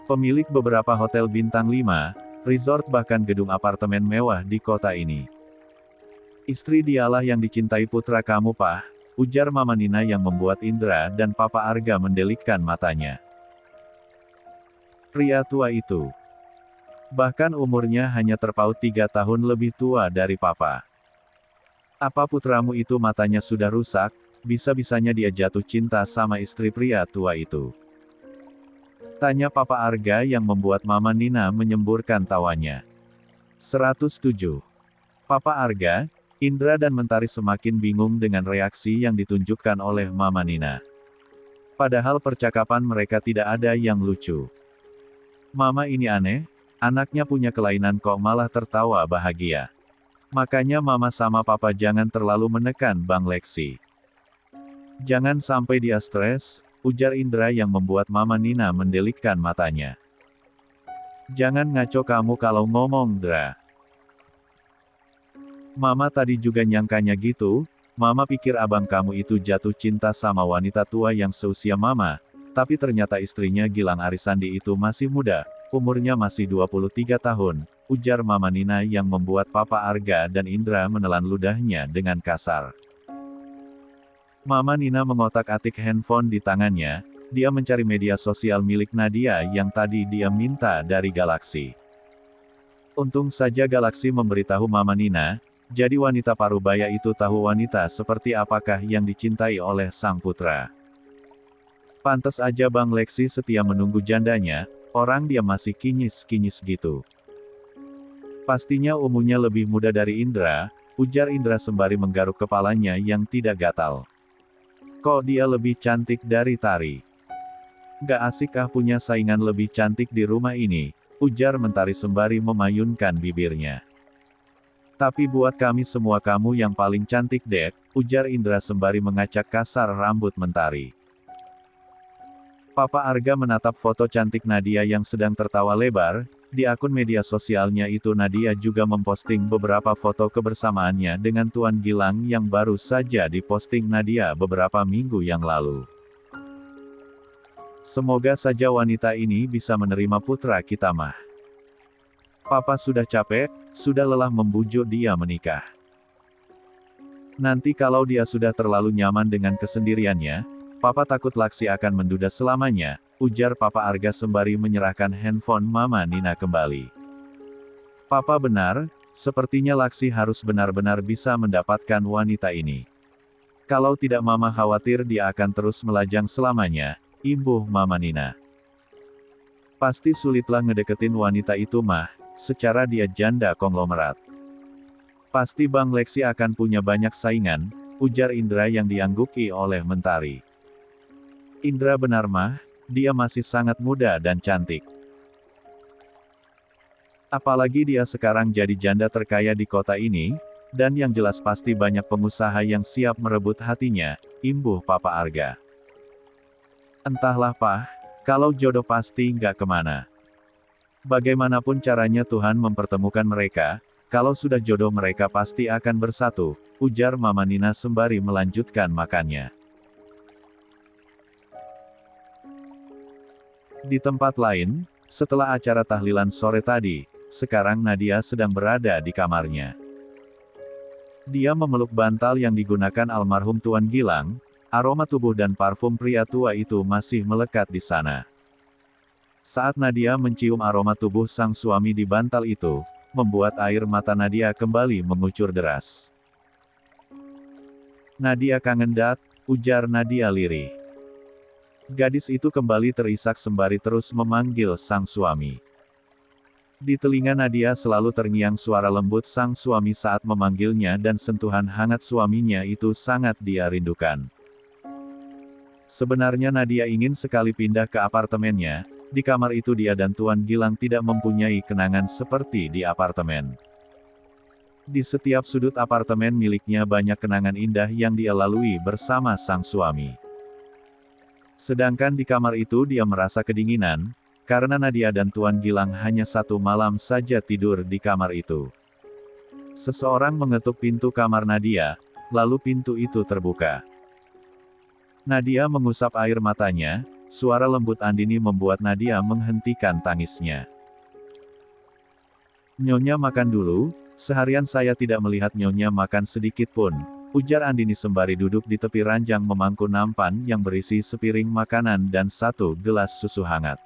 Speaker 1: Pemilik beberapa hotel bintang 5, resort bahkan gedung apartemen mewah di kota ini. Istri dialah yang dicintai putra kamu, Pak, ujar Mama Nina yang membuat Indra dan Papa Arga mendelikkan matanya. Pria tua itu. Bahkan umurnya hanya terpaut 3 tahun lebih tua dari Papa. Apa putramu itu matanya sudah rusak, bisa-bisanya dia jatuh cinta sama istri pria tua itu? Tanya Papa Arga yang membuat Mama Nina menyemburkan tawanya. 107. Papa Arga, Indra dan Mentari semakin bingung dengan reaksi yang ditunjukkan oleh Mama Nina. Padahal percakapan mereka tidak ada yang lucu. Mama ini aneh. Anaknya punya kelainan kok malah tertawa bahagia. Makanya Mama sama Papa jangan terlalu menekan Bang Leksi. Jangan sampai dia stres, ujar Indra yang membuat Mama Nina mendelikkan matanya. Jangan ngaco kamu kalau ngomong, Dra. Mama tadi juga nyangkanya gitu, Mama pikir abang kamu itu jatuh cinta sama wanita tua yang seusia Mama, tapi ternyata istrinya Gilang Arisandi itu masih muda. Umurnya masih 23 tahun, ujar Mama Nina yang membuat Papa Arga dan Indra menelan ludahnya dengan kasar. Mama Nina mengotak-atik handphone di tangannya, dia mencari media sosial milik Nadia yang tadi dia minta dari Galaksi. Untung saja Galaksi memberitahu Mama Nina, jadi wanita parubaya itu tahu wanita seperti apakah yang dicintai oleh sang putra. Pantes aja Bang Leksi setia menunggu jandanya. Orang dia masih kinyis-kinyis gitu. Pastinya umurnya lebih muda dari Indra, ujar Indra sembari menggaruk kepalanya yang tidak gatal. Kok dia lebih cantik dari Tari? Gak asik ah punya saingan lebih cantik di rumah ini, ujar Mentari sembari memayunkan bibirnya. Tapi buat kami semua kamu yang paling cantik dek, ujar Indra sembari mengacak kasar rambut Mentari. Papa Arga menatap foto cantik Nadia yang sedang tertawa lebar, di akun media sosialnya itu Nadia juga memposting beberapa foto kebersamaannya dengan Tuan Gilang yang baru saja diposting Nadia beberapa minggu yang lalu. Semoga saja wanita ini bisa menerima putra kita mah. Papa sudah capek, sudah lelah membujuk dia menikah. Nanti kalau dia sudah terlalu nyaman dengan kesendiriannya, Papa takut Laksi akan menduda selamanya, ujar Papa Arga sembari menyerahkan handphone Mama Nina kembali. Papa benar, sepertinya Laksi harus benar-benar bisa mendapatkan wanita ini. Kalau tidak Mama khawatir dia akan terus melajang selamanya, imbuh Mama Nina. Pasti sulitlah ngedeketin wanita itu mah, secara dia janda konglomerat. Pasti Bang Leksi akan punya banyak saingan, ujar Indra yang diangguki oleh Mentari. Indra benar mah, dia masih sangat muda dan cantik. Apalagi dia sekarang jadi janda terkaya di kota ini, dan yang jelas pasti banyak pengusaha yang siap merebut hatinya, imbuh Papa Arga. Entahlah Pak, kalau jodoh pasti nggak kemana. Bagaimanapun caranya Tuhan mempertemukan mereka, kalau sudah jodoh mereka pasti akan bersatu, ujar Mama Nina sembari melanjutkan makannya. Di tempat lain, setelah acara tahlilan sore tadi, sekarang Nadia sedang berada di kamarnya. Dia memeluk bantal yang digunakan almarhum Tuan Gilang, aroma tubuh dan parfum pria tua itu masih melekat di sana. Saat Nadia mencium aroma tubuh sang suami di bantal itu, membuat air mata Nadia kembali mengucur deras. Nadia kangen Dat, ujar Nadia lirih. Gadis itu kembali terisak sembari terus memanggil sang suami. Di telinga Nadia selalu terngiang suara lembut sang suami saat memanggilnya dan sentuhan hangat suaminya itu sangat dia rindukan. Sebenarnya Nadia ingin sekali pindah ke apartemennya, di kamar itu dia dan Tuan Gilang tidak mempunyai kenangan seperti di apartemen. Di setiap sudut apartemen miliknya banyak kenangan indah yang dia lalui bersama sang suami. Sedangkan di kamar itu dia merasa kedinginan, karena Nadia dan Tuan Gilang hanya satu malam saja tidur di kamar itu. Seseorang mengetuk pintu kamar Nadia, lalu pintu itu terbuka. Nadia mengusap air matanya, suara lembut Andini membuat Nadia menghentikan tangisnya. "Nyonya makan dulu, seharian saya tidak melihat Nyonya makan sedikit pun," ujar Andini sembari duduk di tepi ranjang memangku nampan yang berisi sepiring makanan dan satu gelas susu hangat.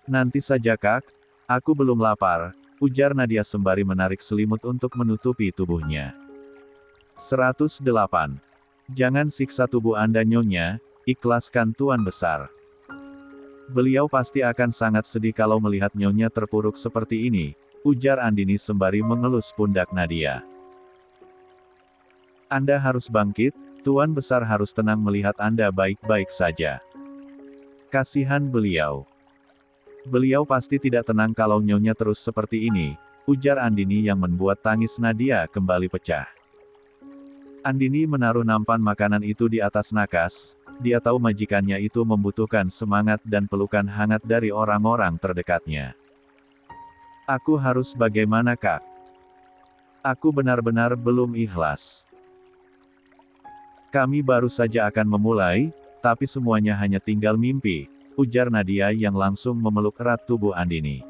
Speaker 1: "Nanti saja Kak, aku belum lapar," ujar Nadia sembari menarik selimut untuk menutupi tubuhnya. 108. Jangan siksa tubuh Anda Nyonya, ikhlaskan Tuan Besar. Beliau pasti akan sangat sedih kalau melihat Nyonya terpuruk seperti ini, ujar Andini sembari mengelus pundak Nadia. "Anda harus bangkit, Tuan Besar harus tenang melihat Anda baik-baik saja. Kasihan beliau. Beliau pasti tidak tenang kalau Nyonya terus seperti ini," ujar Andini yang membuat tangis Nadia kembali pecah. Andini menaruh nampan makanan itu di atas nakas, dia tahu majikannya itu membutuhkan semangat dan pelukan hangat dari orang-orang terdekatnya. "Aku harus bagaimana Kak? Aku benar-benar belum ikhlas. Kami baru saja akan memulai, tapi semuanya hanya tinggal mimpi," ujar Nadia yang langsung memeluk erat tubuh Andini.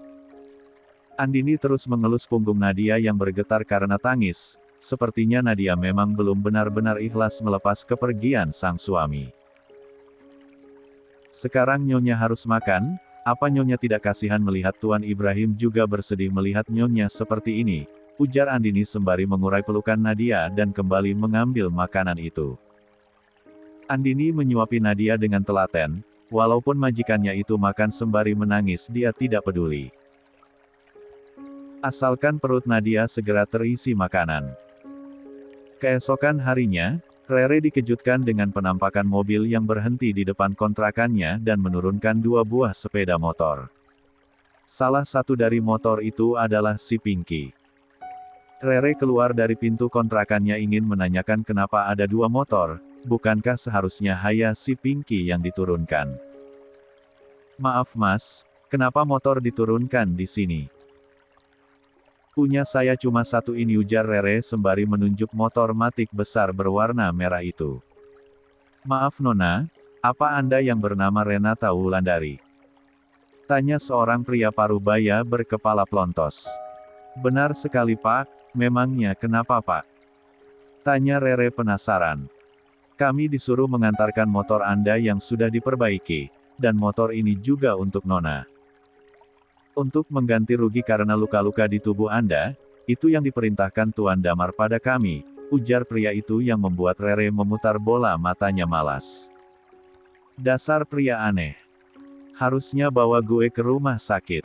Speaker 1: Andini terus mengelus punggung Nadia yang bergetar karena tangis, sepertinya Nadia memang belum benar-benar ikhlas melepas kepergian sang suami. "Sekarang Nyonya harus makan, apa Nyonya tidak kasihan melihat Tuan Ibrahim juga bersedih melihat Nyonya seperti ini," ujar Andini sembari mengurai pelukan Nadia dan kembali mengambil makanan itu. Andini menyuapi Nadia dengan telaten, walaupun majikannya itu makan sembari menangis dia tidak peduli. Asalkan perut Nadia segera terisi makanan. Keesokan harinya, Rere dikejutkan dengan penampakan mobil yang berhenti di depan kontrakannya dan menurunkan 2 buah sepeda motor. Salah satu dari motor itu adalah si Pinky. Rere keluar dari pintu kontrakannya ingin menanyakan kenapa ada 2 motor, bukankah seharusnya hanya si Pinky yang diturunkan? "Maaf Mas, kenapa motor diturunkan di sini?" "Punya saya cuma satu ini," ujar Rere sembari menunjuk motor matic besar berwarna merah itu. "Maaf Nona, apa Anda yang bernama Renata Wulandari?" tanya seorang pria paruh baya berkepala plontos. "Benar sekali Pak, memangnya kenapa Pak?" tanya Rere penasaran. "Kami disuruh mengantarkan motor Anda yang sudah diperbaiki, dan motor ini juga untuk Nona. Untuk mengganti rugi karena luka-luka di tubuh Anda, itu yang diperintahkan Tuan Damar pada kami," ujar pria itu yang membuat Rere memutar bola matanya malas. "Dasar pria aneh. Harusnya bawa gue ke rumah sakit.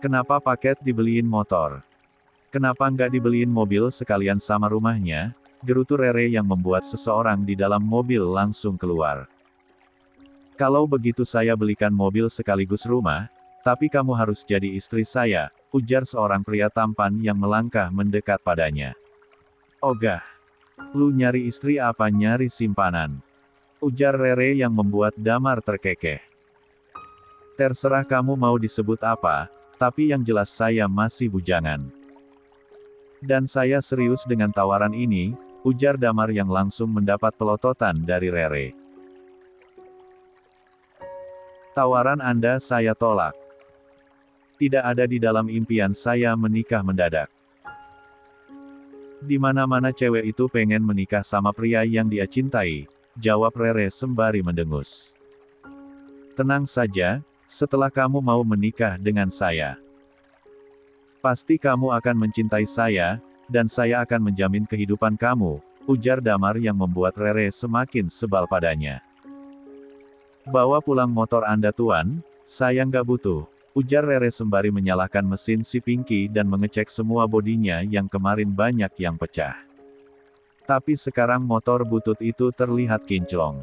Speaker 1: Kenapa paket dibeliin motor? Kenapa nggak dibeliin mobil sekalian sama rumahnya?" gerutu Rere yang membuat seseorang di dalam mobil langsung keluar. "Kalau begitu saya belikan mobil sekaligus rumah, Tapi kamu harus jadi istri saya, ujar seorang pria tampan yang melangkah mendekat padanya. Ogah. Lu nyari istri apa nyari simpanan? Ujar Rere yang membuat Damar terkekeh. Terserah kamu mau disebut apa, tapi yang jelas saya masih bujangan. Dan saya serius dengan tawaran ini, ujar Damar yang langsung mendapat pelototan dari Rere. Tawaran Anda saya tolak. Tidak ada di dalam impian saya menikah mendadak. Di mana-mana cewek itu pengen menikah sama pria yang dia cintai, jawab Rere sembari mendengus. Tenang saja, setelah kamu mau menikah dengan saya, pasti kamu akan mencintai saya, dan saya akan menjamin kehidupan kamu, ujar Damar yang membuat Rere semakin sebal padanya. Bawa pulang motor Anda tuan, saya nggak butuh, ujar Rere sembari menyalakan mesin si Pinky dan mengecek semua bodinya yang kemarin banyak yang pecah. Tapi sekarang motor butut itu terlihat kinclong.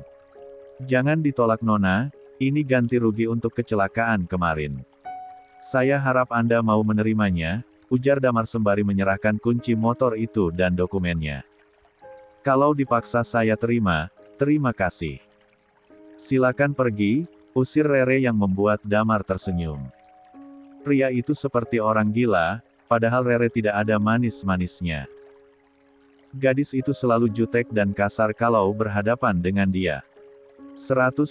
Speaker 1: Jangan ditolak Nona, ini ganti rugi untuk kecelakaan kemarin. Saya harap Anda mau menerimanya, ujar Damar sembari menyerahkan kunci motor itu dan dokumennya. Kalau dipaksa saya terima kasih. Silakan pergi, usir Rere yang membuat Damar tersenyum. Pria itu seperti orang gila, padahal Rere tidak ada manis-manisnya. Gadis itu selalu jutek dan kasar kalau berhadapan dengan dia. 109.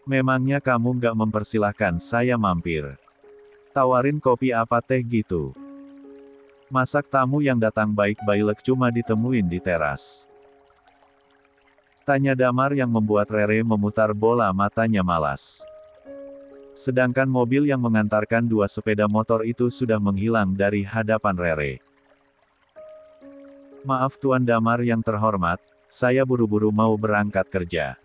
Speaker 1: Memangnya kamu nggak mempersilahkan saya mampir? Tawarin kopi apa teh gitu? Masak tamu yang datang baik-baik cuma ditemuin di teras. Tanya Damar yang membuat Rere memutar bola matanya malas. Sedangkan mobil yang mengantarkan dua sepeda motor itu sudah menghilang dari hadapan Rere. Maaf Tuan Damar yang terhormat, saya buru-buru mau berangkat kerja.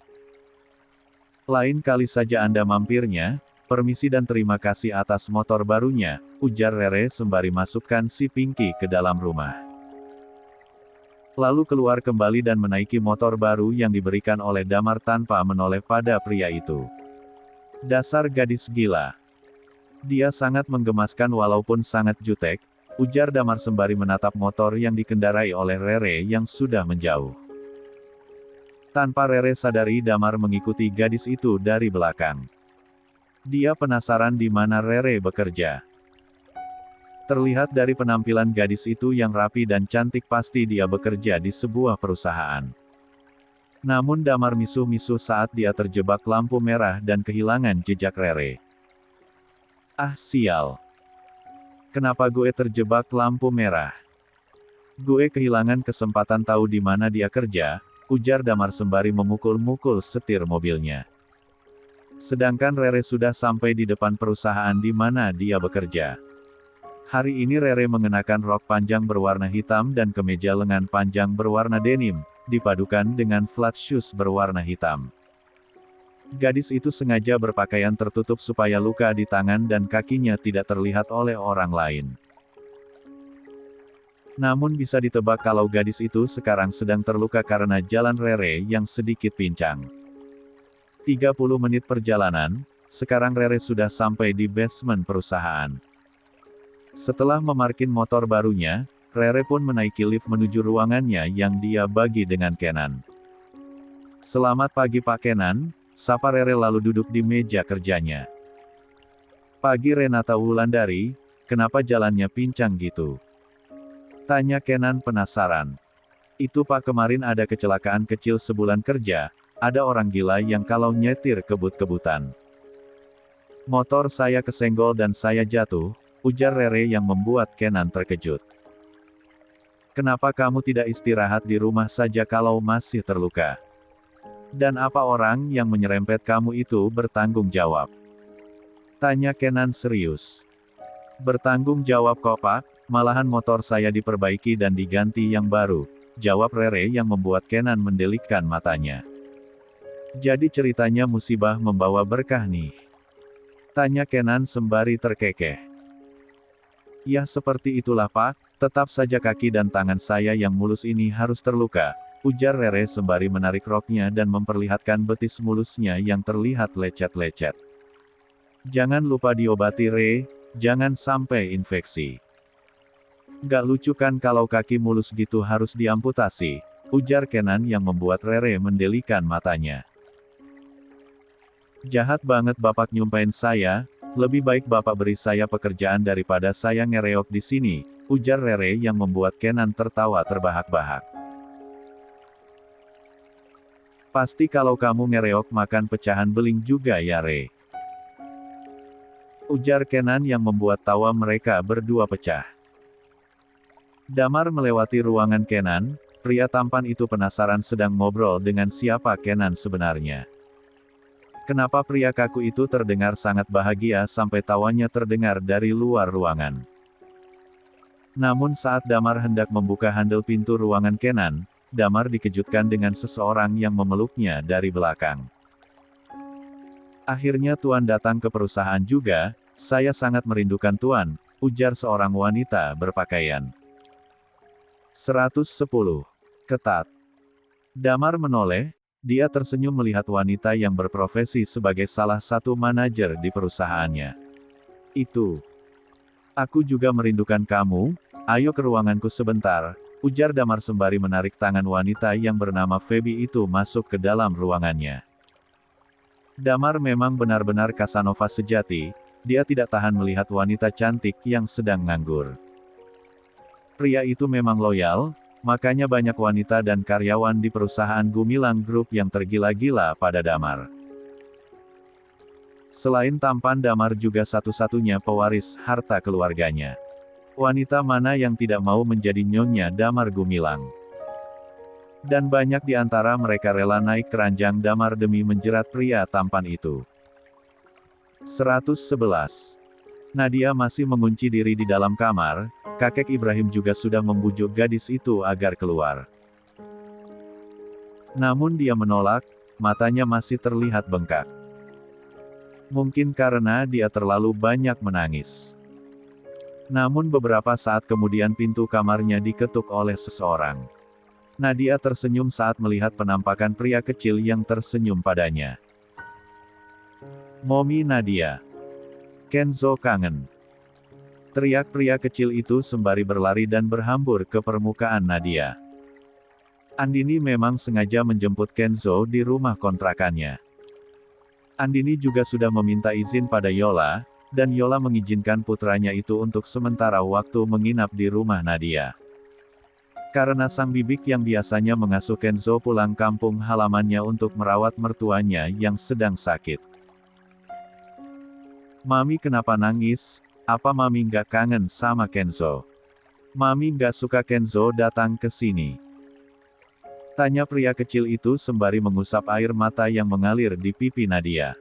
Speaker 1: Lain kali saja Anda mampirnya, permisi dan terima kasih atas motor barunya, ujar Rere sembari masukkan si Pinky ke dalam rumah. Lalu keluar kembali dan menaiki motor baru yang diberikan oleh Damar tanpa menoleh pada pria itu. Dasar gadis gila. Dia sangat menggemaskan walaupun sangat jutek, ujar Damar sembari menatap motor yang dikendarai oleh Rere yang sudah menjauh. Tanpa Rere sadari Damar mengikuti gadis itu dari belakang. Dia penasaran di mana Rere bekerja. Terlihat dari penampilan gadis itu yang rapi dan cantik pasti dia bekerja di sebuah perusahaan. Namun Damar misuh-misuh saat dia terjebak lampu merah dan kehilangan jejak Rere. Ah sial. Kenapa gue terjebak lampu merah? Gue kehilangan kesempatan tahu di mana dia kerja, ujar Damar sembari memukul-mukul setir mobilnya. Sedangkan Rere sudah sampai di depan perusahaan di mana dia bekerja. Hari ini Rere mengenakan rok panjang berwarna hitam dan kemeja lengan panjang berwarna denim, dipadukan dengan flat shoes berwarna hitam. Gadis itu sengaja berpakaian tertutup supaya luka di tangan dan kakinya tidak terlihat oleh orang lain. Namun bisa ditebak kalau gadis itu sekarang sedang terluka karena jalan Rere yang sedikit pincang. 30 menit perjalanan, sekarang Rere sudah sampai di basement perusahaan. Setelah memarkir motor barunya, Rere pun menaiki lift menuju ruangannya yang dia bagi dengan Kenan. Selamat pagi Pak Kenan, sapa Rere lalu duduk di meja kerjanya. Pagi Renata Wulandari, kenapa jalannya pincang gitu? Tanya Kenan penasaran. Itu Pak kemarin ada kecelakaan kecil sebulan kerja, ada orang gila yang kalau nyetir kebut-kebutan. Motor saya kesenggol dan saya jatuh, ujar Rere yang membuat Kenan terkejut. Kenapa kamu tidak istirahat di rumah saja kalau masih terluka? Dan apa orang yang menyerempet kamu itu bertanggung jawab? Tanya Kenan serius. Bertanggung jawab kok Pak, malahan motor saya diperbaiki dan diganti yang baru, jawab Rere yang membuat Kenan mendelikkan matanya. Jadi ceritanya musibah membawa berkah nih? Tanya Kenan sembari terkekeh. Ya seperti itulah Pak, tetap saja kaki dan tangan saya yang mulus ini harus terluka, ujar Rere sembari menarik roknya dan memperlihatkan betis mulusnya yang terlihat lecet-lecet. Jangan lupa diobati Re, jangan sampai infeksi. Gak lucu kan kalau kaki mulus gitu harus diamputasi, ujar Kenan yang membuat Rere mendelikan matanya. Jahat banget Bapak nyumpain saya, lebih baik Bapak beri saya pekerjaan daripada saya ngereok di sini, ujar Rere yang membuat Kenan tertawa terbahak-bahak. Pasti kalau kamu ngereok makan pecahan beling juga ya Re, ujar Kenan yang membuat tawa mereka berdua pecah. Damar melewati ruangan Kenan, pria tampan itu penasaran sedang ngobrol dengan siapa Kenan sebenarnya. Kenapa pria kaku itu terdengar sangat bahagia sampai tawanya terdengar dari luar ruangan. Namun saat Damar hendak membuka handle pintu ruangan Kenan, Damar dikejutkan dengan seseorang yang memeluknya dari belakang. Akhirnya Tuan datang ke perusahaan juga, saya sangat merindukan Tuan, ujar seorang wanita berpakaian 110. Ketat. Damar menoleh, dia tersenyum melihat wanita yang berprofesi sebagai salah satu manajer di perusahaannya. Itu. Aku juga merindukan kamu, ayo ke ruanganku sebentar, ujar Damar sembari menarik tangan wanita yang bernama Feby itu masuk ke dalam ruangannya. Damar memang benar-benar Casanova sejati, dia tidak tahan melihat wanita cantik yang sedang nganggur. Pria itu memang loyal, makanya banyak wanita dan karyawan di perusahaan Gumilang Group yang tergila-gila pada Damar. Selain tampan Damar juga satu-satunya pewaris harta keluarganya. Wanita mana yang tidak mau menjadi nyonya Damar Gumilang? Dan banyak di antara mereka rela naik keranjang Damar demi menjerat pria tampan itu. 111. Nadia masih mengunci diri di dalam kamar, kakek Ibrahim juga sudah membujuk gadis itu agar keluar. Namun dia menolak, matanya masih terlihat bengkak. Mungkin karena dia terlalu banyak menangis. Namun beberapa saat kemudian pintu kamarnya diketuk oleh seseorang. Nadia tersenyum saat melihat penampakan pria kecil yang tersenyum padanya. Momi Nadia. Kenzo kangen. Teriak pria kecil itu sembari berlari dan berhambur ke permukaan Nadia. Andini memang sengaja menjemput Kenzo di rumah kontrakannya. Andini juga sudah meminta izin pada Yola, dan Yola mengizinkan putranya itu untuk sementara waktu menginap di rumah Nadia. Karena sang bibik yang biasanya mengasuh Kenzo pulang kampung halamannya untuk merawat mertuanya yang sedang sakit. Mami kenapa nangis? Apa Mami nggak kangen sama Kenzo? Mami nggak suka Kenzo datang ke sini? Tanya pria kecil itu sembari mengusap air mata yang mengalir di pipi Nadia.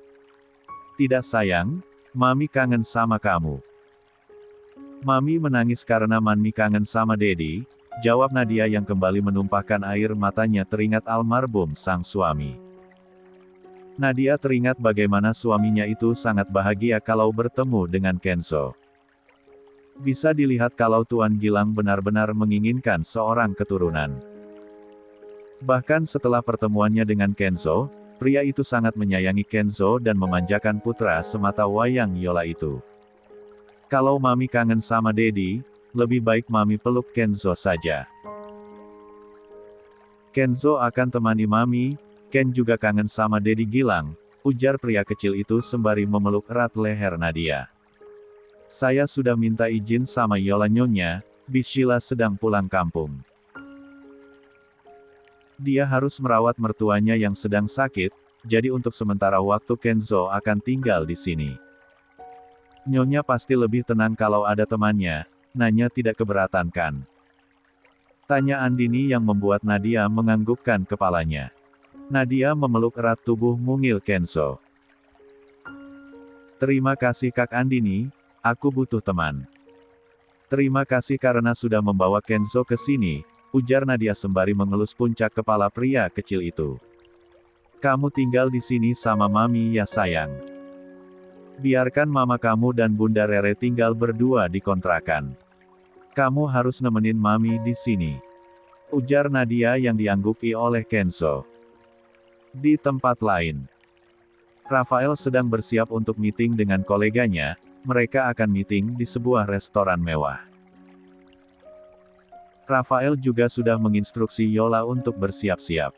Speaker 1: Tidak sayang, Mami kangen sama kamu. Mami menangis karena Mami kangen sama Dedi, jawab Nadia yang kembali menumpahkan air matanya teringat almarhum sang suami. Nadia teringat bagaimana suaminya itu sangat bahagia kalau bertemu dengan Kenzo. Bisa dilihat kalau Tuan Gilang benar-benar menginginkan seorang keturunan. Bahkan setelah pertemuannya dengan Kenzo, pria itu sangat menyayangi Kenzo dan memanjakan putra semata wayang Yola itu. Kalau Mami kangen sama Dedi, lebih baik Mami peluk Kenzo saja. Kenzo akan temani Mami, Ken juga kangen sama Dedi Gilang, ujar pria kecil itu sembari memeluk erat leher Nadia. Saya sudah minta izin sama Yola nyonya, Bismillah sedang pulang kampung. Dia harus merawat mertuanya yang sedang sakit, jadi untuk sementara waktu Kenzo akan tinggal di sini. Nyonya pasti lebih tenang kalau ada temannya, Nanya tidak keberatan kan? Tanya Andini yang membuat Nadia menganggukkan kepalanya. Nadia memeluk erat tubuh mungil Kenzo. Terima kasih Kak Andini, aku butuh teman. Terima kasih karena sudah membawa Kenzo ke sini, ujar Nadia sembari mengelus puncak kepala pria kecil itu. Kamu tinggal di sini sama Mami ya sayang. Biarkan Mama kamu dan Bunda Rere tinggal berdua di kontrakan. Kamu harus nemenin Mami di sini, ujar Nadia yang diangguki oleh Kenzo. Di tempat lain, Rafael sedang bersiap untuk meeting dengan koleganya, mereka akan meeting di sebuah restoran mewah. Rafael juga sudah menginstruksi Yola untuk bersiap-siap.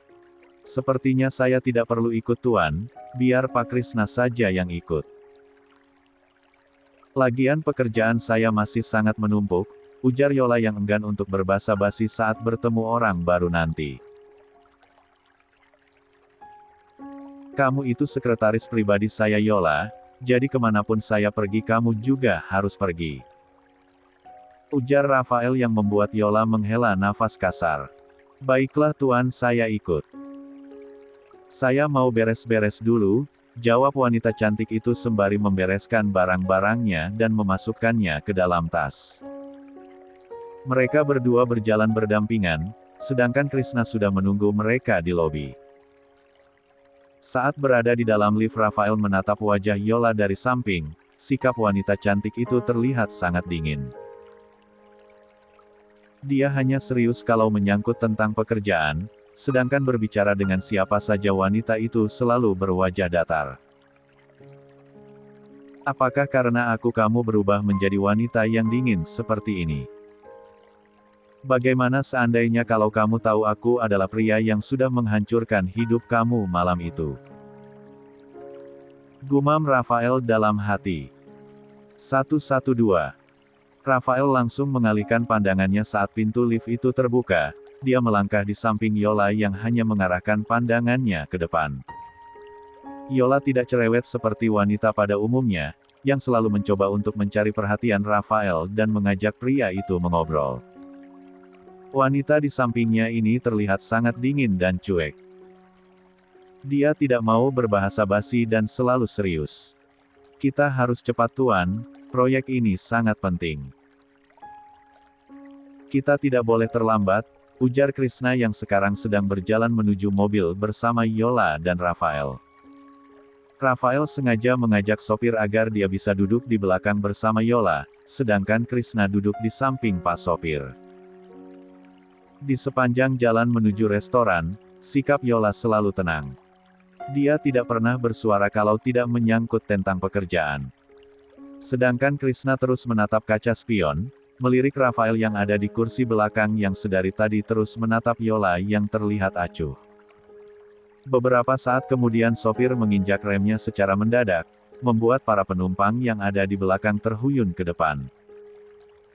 Speaker 1: Sepertinya saya tidak perlu ikut Tuan, biar Pak Krishna saja yang ikut. Lagian pekerjaan saya masih sangat menumpuk, ujar Yola yang enggan untuk berbasa-basi saat bertemu orang baru nanti. Kamu itu sekretaris pribadi saya Yola, jadi kemanapun saya pergi kamu juga harus pergi. Ujar Rafael yang membuat Yola menghela nafas kasar. Baiklah Tuan, saya ikut. Saya mau beres-beres dulu, jawab wanita cantik itu sembari membereskan barang-barangnya dan memasukkannya ke dalam tas. Mereka berdua berjalan berdampingan, sedangkan Krishna sudah menunggu mereka di lobi. Saat berada di dalam lift, Rafael menatap wajah Yola dari samping, sikap wanita cantik itu terlihat sangat dingin. Dia hanya serius kalau menyangkut tentang pekerjaan, sedangkan berbicara dengan siapa saja wanita itu selalu berwajah datar. Apakah karena kamu berubah menjadi wanita yang dingin seperti ini? Bagaimana seandainya kalau kamu tahu aku adalah pria yang sudah menghancurkan hidup kamu malam itu? Gumam Rafael dalam hati. 112. Rafael langsung mengalihkan pandangannya saat pintu lift itu terbuka, dia melangkah di samping Yola yang hanya mengarahkan pandangannya ke depan. Yola tidak cerewet seperti wanita pada umumnya, yang selalu mencoba untuk mencari perhatian Rafael dan mengajak pria itu mengobrol. Wanita di sampingnya ini terlihat sangat dingin dan cuek. Dia tidak mau berbahasa basi dan selalu serius. Kita harus cepat Tuan, proyek ini sangat penting. Kita tidak boleh terlambat, ujar Krishna yang sekarang sedang berjalan menuju mobil bersama Yola dan Rafael. Rafael sengaja mengajak sopir agar dia bisa duduk di belakang bersama Yola, sedangkan Krishna duduk di samping Pak Sopir. Di sepanjang jalan menuju restoran, sikap Yola selalu tenang. Dia tidak pernah bersuara kalau tidak menyangkut tentang pekerjaan. Sedangkan Krishna terus menatap kaca spion, melirik Rafael yang ada di kursi belakang yang sedari tadi terus menatap Yola yang terlihat acuh. Beberapa saat kemudian sopir menginjak remnya secara mendadak, membuat para penumpang yang ada di belakang terhuyun ke depan.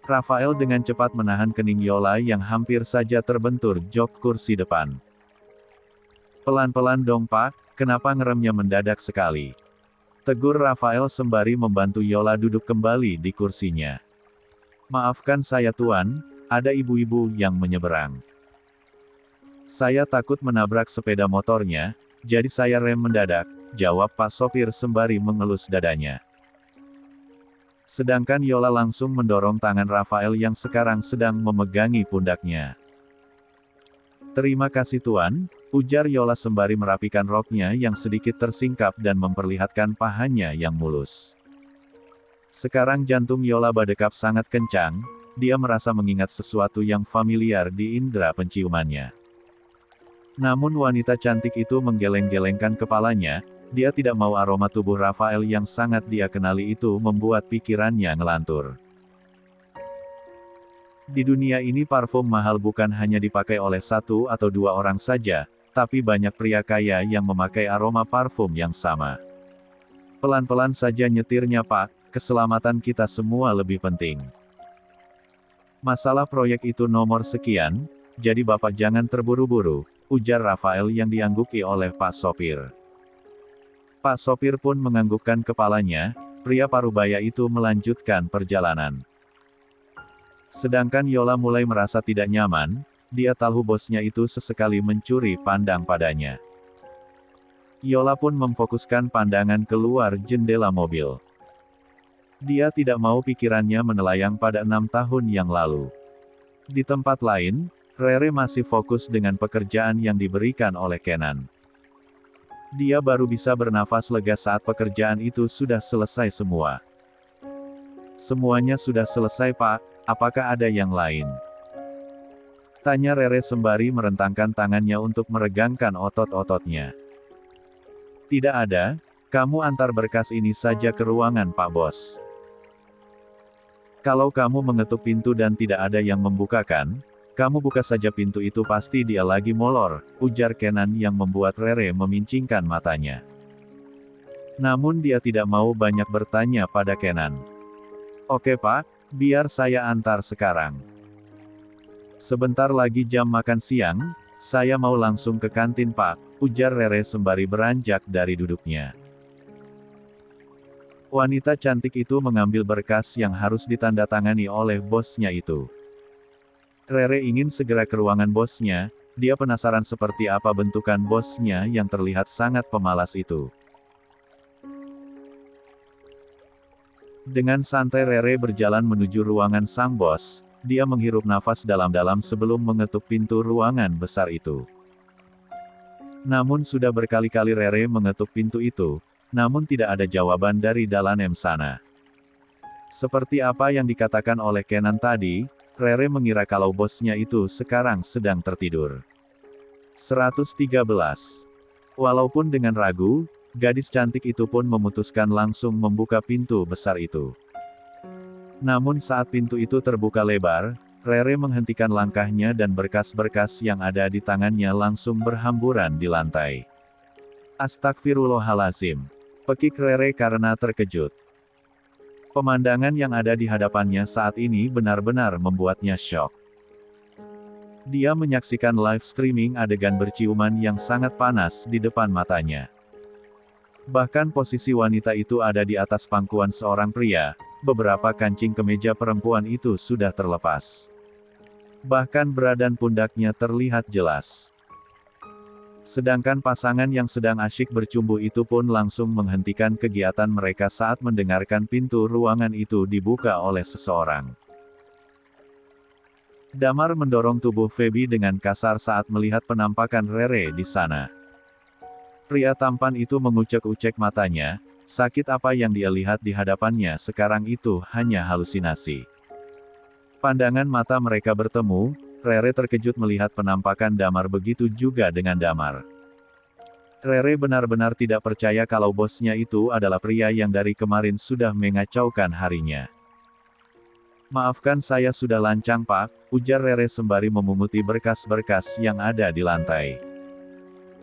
Speaker 1: Rafael dengan cepat menahan kening Yola yang hampir saja terbentur jok kursi depan. Pelan-pelan dong Pak, kenapa ngeremnya mendadak sekali? Tegur Rafael sembari membantu Yola duduk kembali di kursinya. Maafkan saya Tuan, ada ibu-ibu yang menyeberang. Saya takut menabrak sepeda motornya, jadi saya rem mendadak, jawab Pak Sopir sembari mengelus dadanya. Sedangkan Yola langsung mendorong tangan Rafael yang sekarang sedang memegangi pundaknya. Terima kasih Tuan, ujar Yola sembari merapikan roknya yang sedikit tersingkap dan memperlihatkan pahanya yang mulus. Sekarang jantung Yola berdekap sangat kencang, dia merasa mengingat sesuatu yang familiar di indera penciumannya. Namun wanita cantik itu menggeleng-gelengkan kepalanya, dia tidak mau aroma tubuh Rafael yang sangat dia kenali itu membuat pikirannya ngelantur. Di dunia ini parfum mahal bukan hanya dipakai oleh satu atau dua orang saja, tapi banyak pria kaya yang memakai aroma parfum yang sama. Pelan-pelan saja nyetirnya Pak, keselamatan kita semua lebih penting. Masalah proyek itu nomor sekian, jadi Bapak jangan terburu-buru, ujar Rafael yang diangguki oleh Pak Sopir. Pak Sopir pun menganggukkan kepalanya, pria parubaya itu melanjutkan perjalanan. Sedangkan Yola mulai merasa tidak nyaman, dia tahu bosnya itu sesekali mencuri pandang padanya. Yola pun memfokuskan pandangan keluar jendela mobil. Dia tidak mau pikirannya menelayang pada 6 tahun yang lalu. Di tempat lain, Rere masih fokus dengan pekerjaan yang diberikan oleh Kenan. Dia baru bisa bernafas lega saat pekerjaan itu sudah selesai semua. Semuanya sudah selesai Pak, apakah ada yang lain? Tanya Rere sembari merentangkan tangannya untuk meregangkan otot-ototnya. Tidak ada, Kamu antar berkas ini saja ke ruangan Pak Bos. Kalau kamu mengetuk pintu dan tidak ada yang membukakan, kamu buka saja pintu itu, pasti dia lagi molor, ujar Kenan yang membuat Rere memincingkan matanya. Namun dia tidak mau banyak bertanya pada Kenan. Oke Pak, biar saya antar sekarang. Sebentar lagi jam makan siang, saya mau langsung ke kantin Pak, ujar Rere sembari beranjak dari duduknya. Wanita cantik itu mengambil berkas yang harus ditandatangani oleh bosnya itu. Rere ingin segera ke ruangan bosnya, dia penasaran seperti apa bentukan bosnya yang terlihat sangat pemalas itu. Dengan santai Rere berjalan menuju ruangan sang bos, dia menghirup nafas dalam-dalam sebelum mengetuk pintu ruangan besar itu. Namun sudah berkali-kali Rere mengetuk pintu itu, namun tidak ada jawaban dari dalam sana. Seperti apa yang dikatakan oleh Kenan tadi, Rere mengira kalau bosnya itu sekarang sedang tertidur. 113. Walaupun dengan ragu, gadis cantik itu pun memutuskan langsung membuka pintu besar itu. Namun saat pintu itu terbuka lebar, Rere menghentikan langkahnya dan berkas-berkas yang ada di tangannya langsung berhamburan di lantai. Astagfirullahalazim. Pekik Rere karena terkejut. Pemandangan yang ada di hadapannya saat ini benar-benar membuatnya syok. Dia menyaksikan live streaming adegan berciuman yang sangat panas di depan matanya. Bahkan posisi wanita itu ada di atas pangkuan seorang pria, beberapa kancing kemeja perempuan itu sudah terlepas. Bahkan bra dan pundaknya terlihat jelas. Sedangkan pasangan yang sedang asyik bercumbu itu pun langsung menghentikan kegiatan mereka saat mendengarkan pintu ruangan itu dibuka oleh seseorang. Damar mendorong tubuh Feby dengan kasar saat melihat penampakan Rere di sana. Pria tampan itu mengucek-ucek matanya, sakit apa yang dia lihat di hadapannya sekarang itu hanya halusinasi. Pandangan mata mereka bertemu, Rere terkejut melihat penampakan Damar, begitu juga dengan Damar. Rere benar-benar tidak percaya kalau bosnya itu adalah pria yang dari kemarin sudah mengacaukan harinya. Maafkan saya sudah lancang Pak, ujar Rere sembari memunguti berkas-berkas yang ada di lantai.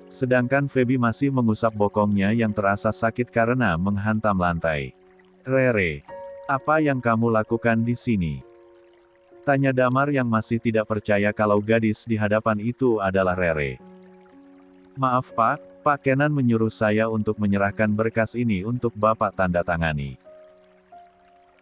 Speaker 1: Sedangkan Feby masih mengusap bokongnya yang terasa sakit karena menghantam lantai. Rere, apa yang kamu lakukan di sini? Tanya Damar yang masih tidak percaya kalau gadis di hadapan itu adalah Rere. Maaf Pak Kenan menyuruh saya untuk menyerahkan berkas ini untuk Bapak tanda tangani.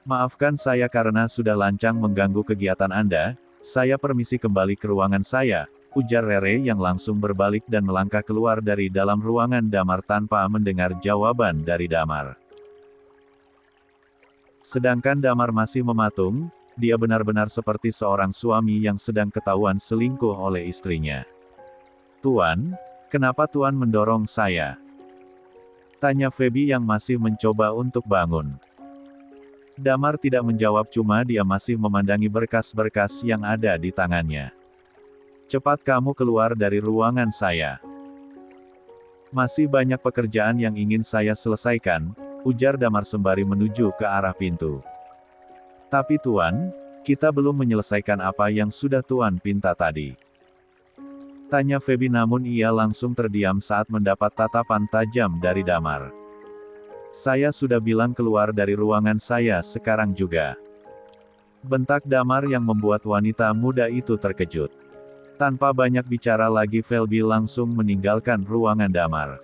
Speaker 1: Maafkan saya karena sudah lancang mengganggu kegiatan Anda, saya permisi kembali ke ruangan saya, ujar Rere yang langsung berbalik dan melangkah keluar dari dalam ruangan Damar tanpa mendengar jawaban dari Damar. Sedangkan Damar masih mematung, dia benar-benar seperti seorang suami yang sedang ketahuan selingkuh oleh istrinya. Tuan, kenapa Tuan mendorong saya? Tanya Feby yang masih mencoba untuk bangun. Damar tidak menjawab, cuma dia masih memandangi berkas-berkas yang ada di tangannya. Cepat kamu keluar dari ruangan saya. Masih banyak pekerjaan yang ingin saya selesaikan, ujar Damar sembari menuju ke arah pintu. Tapi Tuan, kita belum menyelesaikan apa yang sudah Tuan pinta tadi. Tanya Feby, namun ia langsung terdiam saat mendapat tatapan tajam dari Damar. Saya sudah bilang keluar dari ruangan saya sekarang juga. Bentak Damar yang membuat wanita muda itu terkejut. Tanpa banyak bicara lagi Feby langsung meninggalkan ruangan Damar.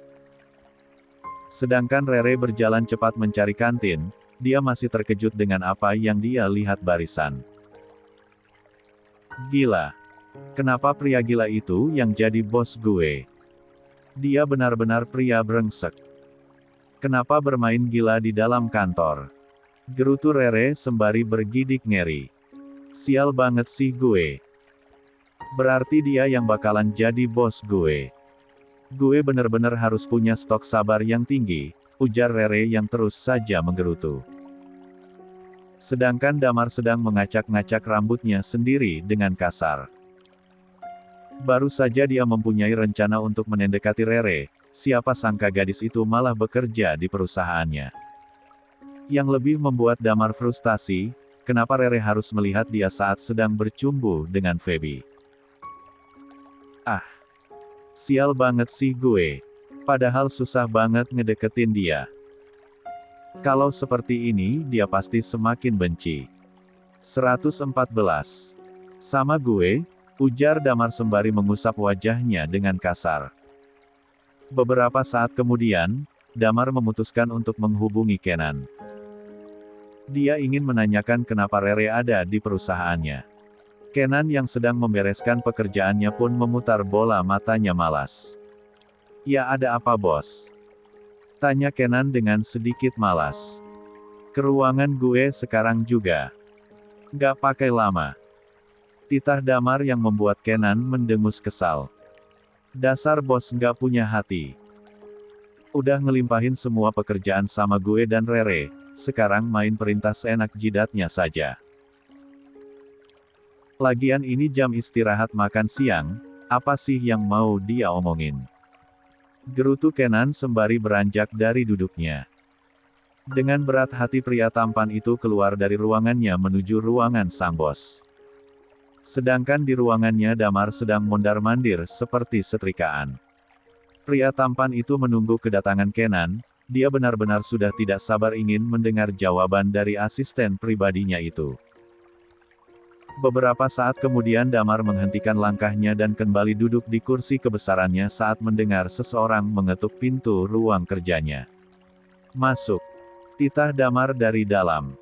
Speaker 1: Sedangkan Rere berjalan cepat mencari kantin. Dia masih terkejut dengan apa yang dia lihat barisan. Gila. Kenapa pria gila itu yang jadi bos gue? Dia benar-benar pria brengsek. Kenapa bermain gila di dalam kantor? Gerutu Rere sembari bergidik ngeri. Sial banget sih gue. Berarti dia yang bakalan jadi bos gue. Gue bener-bener harus punya stok sabar yang tinggi, ujar Rere yang terus saja menggerutu. Sedangkan Damar sedang mengacak-ngacak rambutnya sendiri dengan kasar. Baru saja dia mempunyai rencana untuk mendekati Rere, siapa sangka gadis itu malah bekerja di perusahaannya. Yang lebih membuat Damar frustasi, kenapa Rere harus melihat dia saat sedang bercumbu dengan Feby. Ah, sial banget sih gue. Padahal susah banget ngedeketin dia. Kalau seperti ini, dia pasti semakin benci. 114. Sama gue, ujar Damar sembari mengusap wajahnya dengan kasar. Beberapa saat kemudian, Damar memutuskan untuk menghubungi Kenan. Dia ingin menanyakan kenapa Rere ada di perusahaannya. Kenan yang sedang membereskan pekerjaannya pun memutar bola matanya malas. Ya ada apa bos? Tanya Kenan dengan sedikit malas. Ke ruangan gue sekarang juga. Gak pakai lama. Titah Damar yang membuat Kenan mendengus kesal. Dasar bos gak punya hati. Udah ngelimpahin semua pekerjaan sama gue dan Rere, sekarang main perintah seenak jidatnya saja. Lagian ini jam istirahat makan siang, apa sih yang mau dia omongin? Gerutu Kenan sembari beranjak dari duduknya. Dengan berat hati pria tampan itu keluar dari ruangannya menuju ruangan sang bos. Sedangkan di ruangannya Damar sedang mondar-mandir seperti setrikaan. Pria tampan itu menunggu kedatangan Kenan, dia benar-benar sudah tidak sabar ingin mendengar jawaban dari asisten pribadinya itu. Beberapa saat kemudian Damar menghentikan langkahnya dan kembali duduk di kursi kebesarannya saat mendengar seseorang mengetuk pintu ruang kerjanya. Masuk. Titah Damar dari dalam.